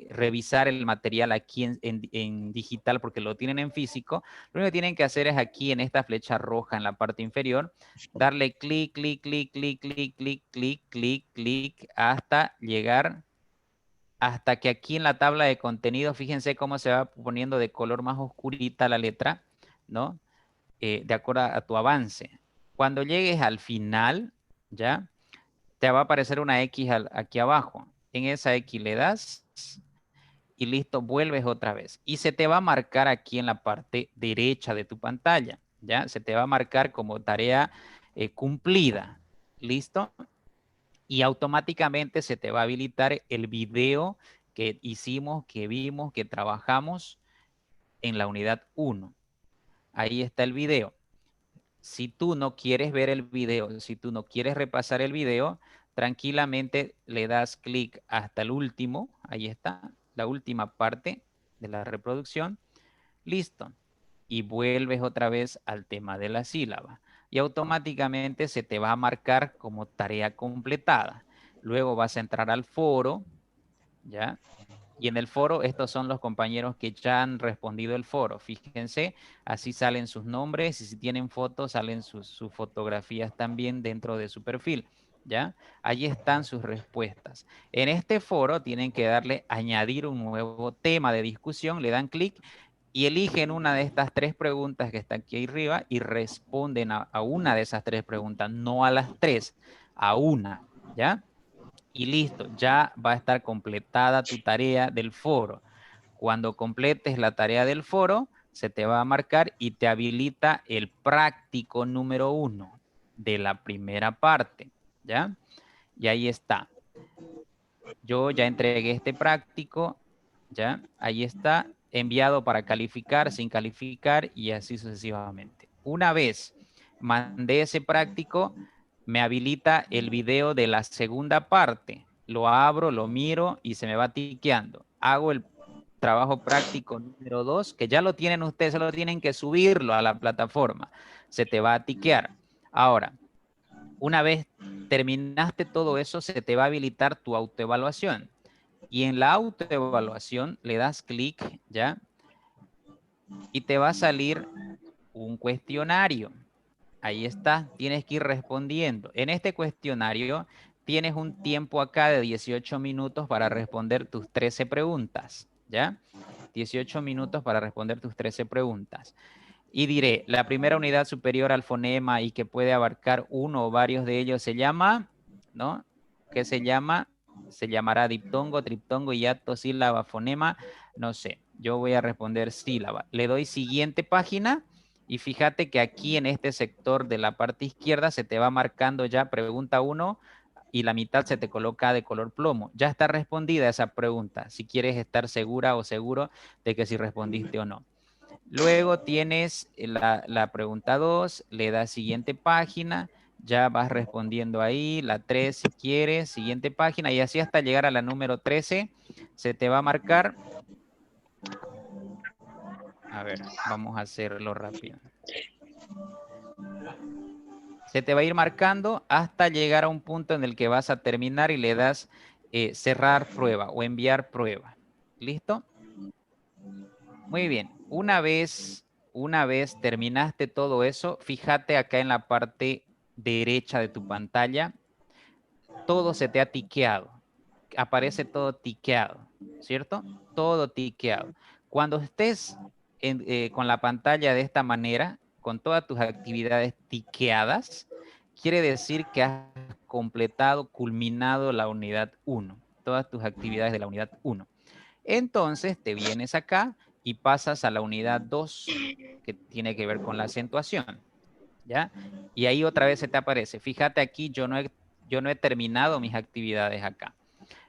revisar el material aquí en digital porque lo tienen en físico, lo único que tienen que hacer es aquí en esta flecha roja en la parte inferior, darle clic, clic, clic, clic, clic, clic, clic, clic, clic, hasta llegar, hasta que aquí en la tabla de contenido, fíjense cómo se va poniendo de color más oscurita la letra, ¿no? De acuerdo a tu avance. Cuando llegues al final, ¿ya? Te va a aparecer una X aquí abajo. En esa X le das y listo, vuelves otra vez. Y se te va a marcar aquí en la parte derecha de tu pantalla, ¿ya? Se te va a marcar como tarea cumplida. ¿Listo? Y automáticamente se te va a habilitar el video que hicimos, que vimos, que trabajamos en la unidad 1. Ahí está el video. Si tú no quieres ver el video, si tú no quieres repasar el video, tranquilamente le das clic hasta el último. Ahí está, la última parte de la reproducción. Listo. Y vuelves otra vez al tema de la sílaba. Y automáticamente se te va a marcar como tarea completada. Luego vas a entrar al foro, ¿ya? Y en el foro, estos son los compañeros que ya han respondido el foro. Fíjense, así salen sus nombres y si tienen fotos, salen sus fotografías también dentro de su perfil, ¿ya? Allí están sus respuestas. En este foro tienen que darle añadir un nuevo tema de discusión, le dan clic y eligen una de estas 3 preguntas que está aquí arriba y responden a una de esas 3 preguntas, no a las 3, a una, ¿ya? Y listo, ya va a estar completada tu tarea del foro. Cuando completes la tarea del foro, se te va a marcar y te habilita el práctico número 1 de la primera parte, ¿ya? Y ahí está. Yo ya entregué este práctico, ¿ya? Ahí está, enviado para calificar, sin calificar y así sucesivamente. Una vez mandé ese práctico, me habilita el video de la segunda parte. Lo abro, lo miro y se me va tiqueando. Hago el trabajo práctico número 2, que ya lo tienen ustedes, solo tienen que subirlo a la plataforma. Se te va a tiquear. Ahora, una vez terminaste todo eso, se te va a habilitar tu autoevaluación. Y en la autoevaluación le das clic, ¿ya? Y te va a salir un cuestionario. Ahí está, tienes que ir respondiendo. En este cuestionario tienes un tiempo acá de 18 minutos para responder tus 13 preguntas, ¿ya? 18 minutos para responder tus 13 preguntas. Y diré, la primera unidad superior al fonema y que puede abarcar uno o varios de ellos se llama, ¿no? ¿Qué se llama? Se llamará diptongo, triptongo, hiato, sílaba, fonema, no sé. Yo voy a responder sílaba. Le doy siguiente página y fíjate que aquí en este sector de la parte izquierda se te va marcando ya pregunta 1 y la mitad se te coloca de color plomo. Ya está respondida esa pregunta, si quieres estar segura o seguro de que si respondiste o no. Luego tienes la pregunta 2, le das siguiente página, ya vas respondiendo ahí, la 3 si quieres, siguiente página y así hasta llegar a la número 13, se te va a marcar. A ver, vamos a hacerlo rápido. Se te va a ir marcando hasta llegar a un punto en el que vas a terminar y le das cerrar prueba o enviar prueba. ¿Listo? Muy bien. Una vez terminaste todo eso, fíjate acá en la parte derecha de tu pantalla, todo se te ha tiqueado. Aparece todo tiqueado, ¿cierto? Todo tiqueado. Cuando estés con la pantalla de esta manera, con todas tus actividades tiqueadas, quiere decir que has completado, culminado la unidad 1, todas tus actividades de la unidad 1. Entonces te vienes acá y pasas a la unidad 2, que tiene que ver con la acentuación, ¿ya? Y ahí otra vez se te aparece. Fíjate aquí, yo no he terminado mis actividades acá.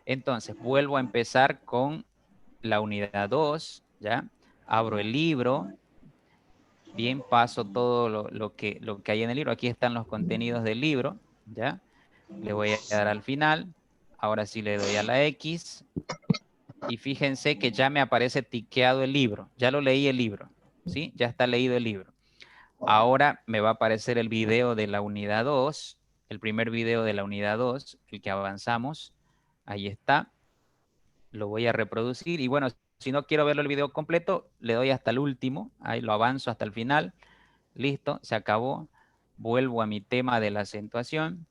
Entonces vuelvo a empezar con la unidad 2, ¿ya? Abro el libro. Bien, paso todo lo que hay en el libro. Aquí están los contenidos del libro, ¿ya? Le voy a dar al final. Ahora sí le doy a la X. Y fíjense que ya me aparece tiqueado el libro. Ya lo leí el libro, ¿sí? Ya está leído el libro. Ahora me va a aparecer el video de la unidad 2, el primer video de la unidad 2, el que avanzamos. Ahí está. Lo voy a reproducir. Y bueno, si no quiero verlo el video completo, le doy hasta el último. Ahí lo avanzo hasta el final. Listo, se acabó. Vuelvo a mi tema de la acentuación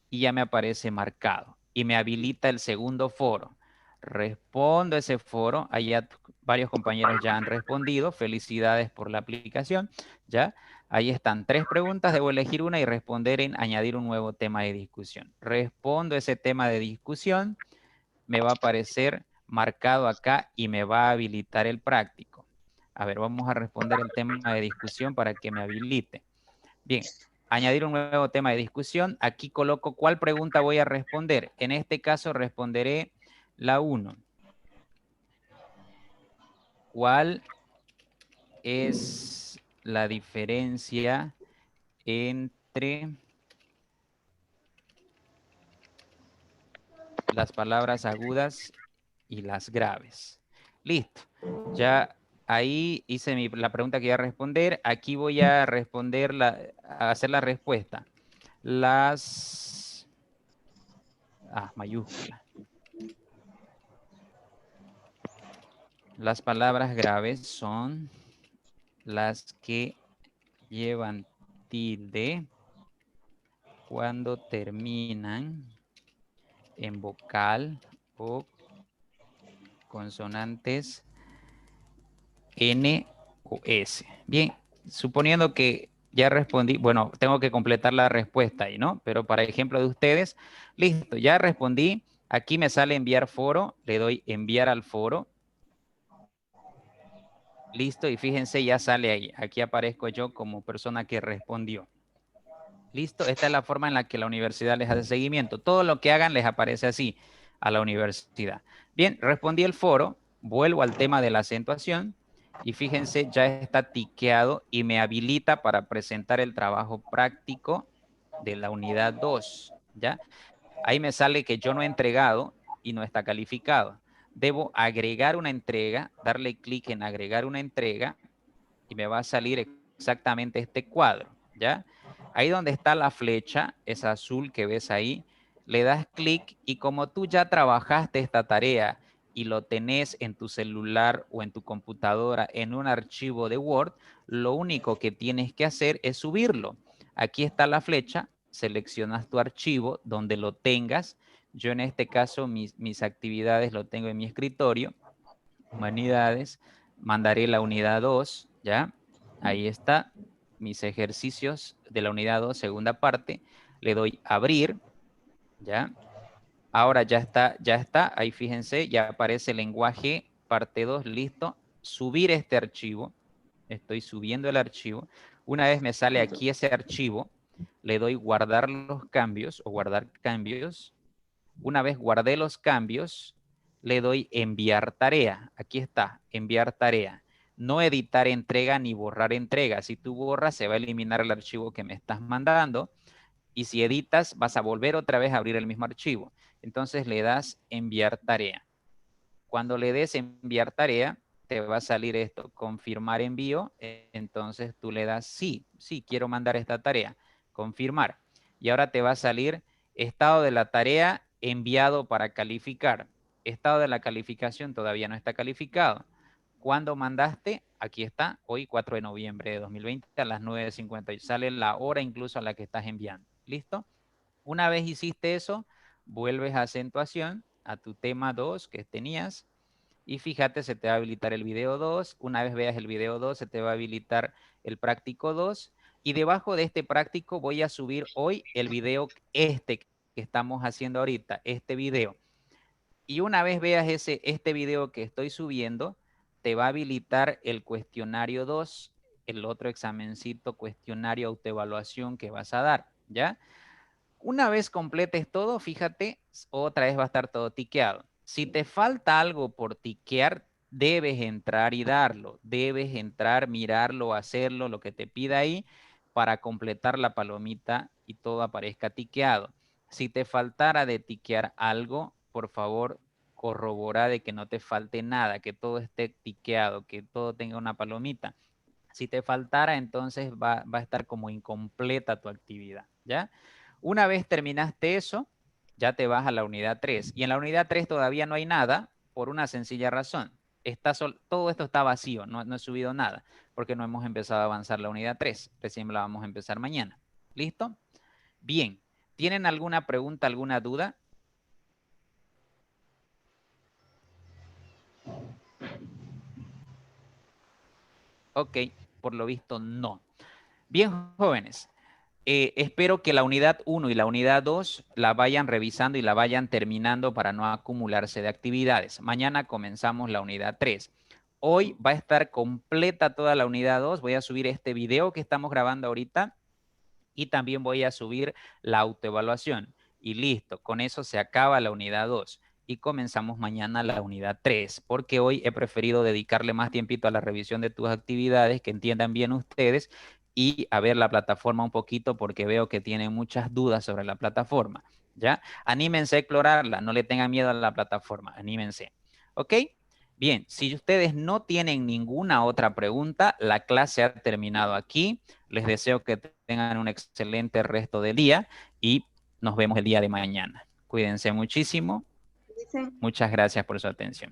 y ya me aparece marcado. Y me habilita el segundo foro. Respondo ese foro. Allá varios compañeros ya han respondido. Felicidades por la aplicación. ¿Ya? Ahí están 3 preguntas. Debo elegir una y responder en añadir un nuevo tema de discusión. Respondo ese tema de discusión. Me va a aparecer marcado acá y me va a habilitar el práctico. A ver, vamos a responder el tema de discusión para que me habilite. Bien, añadir un nuevo tema de discusión. Aquí coloco cuál pregunta voy a responder. En este caso responderé la 1. ¿Cuál es la diferencia entre las palabras agudas y las graves? Listo. Ya ahí hice la pregunta que iba a responder. Aquí voy a responder, a hacer la respuesta. Las... mayúscula. Las palabras graves son las que llevan tilde cuando terminan en vocal o consonantes N o S. Bien, suponiendo que ya respondí, bueno, tengo que completar la respuesta ahí, ¿no? Pero para ejemplo de ustedes, listo, ya respondí. Aquí me sale enviar foro, le doy enviar al foro. Listo, y fíjense, ya sale ahí. Aquí aparezco yo como persona que respondió. Listo, esta es la forma en la que la universidad les hace seguimiento. Todo lo que hagan les aparece así a la universidad. Bien, respondí el foro, vuelvo al tema de la acentuación y fíjense, ya está tiqueado y me habilita para presentar el trabajo práctico de la unidad 2, ¿ya? Ahí me sale que yo no he entregado y no está calificado. Debo agregar una entrega, darle clic en agregar una entrega y me va a salir exactamente este cuadro, ¿ya? Ahí donde está la flecha, esa azul que ves ahí, le das clic y como tú ya trabajaste esta tarea y lo tenés en tu celular o en tu computadora en un archivo de Word, lo único que tienes que hacer es subirlo. Aquí está la flecha, seleccionas tu archivo donde lo tengas. Yo en este caso mis actividades lo tengo en mi escritorio, humanidades, mandaré la unidad 2, ¿ya? Ahí está, mis ejercicios de la unidad 2, segunda parte, le doy abrir, ¿ya? Ahora ya está, ahí fíjense, ya aparece el lenguaje parte 2, listo. Subir este archivo, estoy subiendo el archivo. Una vez me sale aquí ese archivo, le doy guardar los cambios o guardar cambios. Una vez guardé los cambios, le doy enviar tarea. Aquí está, enviar tarea. No editar entrega ni borrar entrega. Si tú borras, se va a eliminar el archivo que me estás mandando. Y si editas, vas a volver otra vez a abrir el mismo archivo. Entonces le das enviar tarea. Cuando le des enviar tarea, te va a salir esto, confirmar envío. Entonces tú le das sí, quiero mandar esta tarea, confirmar. Y ahora te va a salir estado de la tarea enviado para calificar. Estado de la calificación todavía no está calificado. ¿Cuándo mandaste? Aquí está, hoy 4 de noviembre de 2020 a las 9:50. Sale la hora incluso a la que estás enviando. ¿Listo? Una vez hiciste eso, vuelves a acentuación, a tu tema 2 que tenías, Y fíjate, se te va a habilitar el video 2. Una vez veas el video 2, se te va a habilitar el práctico 2. Y debajo de este práctico voy a subir hoy el video que estamos haciendo ahorita, este video. Y una vez veas este video que estoy subiendo, te va a habilitar el cuestionario 2, el otro examencito, cuestionario autoevaluación que vas a dar, ¿ya? Una vez completes todo, fíjate, otra vez va a estar todo tiqueado. Si te falta algo por tiquear, debes entrar y darlo. Debes entrar, mirarlo, hacerlo, lo que te pida ahí, para completar la palomita y todo aparezca tiqueado. Si te faltara de tiquear algo, por favor, corrobora de que no te falte nada, que todo esté tiqueado, que todo tenga una palomita. Si te faltara, entonces va a estar como incompleta tu actividad, ¿ya? Una vez terminaste eso, ya te vas a la unidad 3. Y en la unidad 3 todavía no hay nada por una sencilla razón. Todo esto está vacío, no he subido nada, porque no hemos empezado a avanzar la unidad 3. Recién la vamos a empezar mañana. ¿Listo? Bien. ¿Tienen alguna pregunta, alguna duda? Ok, por lo visto no. Bien, jóvenes. Espero que la unidad 1 y la unidad 2 la vayan revisando y la vayan terminando para no acumularse de actividades. Mañana comenzamos la unidad 3. Hoy va a estar completa toda la unidad 2. Voy a subir este video que estamos grabando ahorita y también voy a subir la autoevaluación. Y listo, con eso se acaba la unidad 2. Y comenzamos mañana la unidad 3, porque hoy he preferido dedicarle más tiempito a la revisión de tus actividades, que entiendan bien ustedes, y a ver la plataforma un poquito, porque veo que tienen muchas dudas sobre la plataforma, ¿ya? Anímense a explorarla, no le tengan miedo a la plataforma, anímense, ¿ok? Bien, si ustedes no tienen ninguna otra pregunta, la clase ha terminado aquí. Les deseo que tengan un excelente resto del día y nos vemos el día de mañana. Cuídense muchísimo. Muchas gracias por su atención.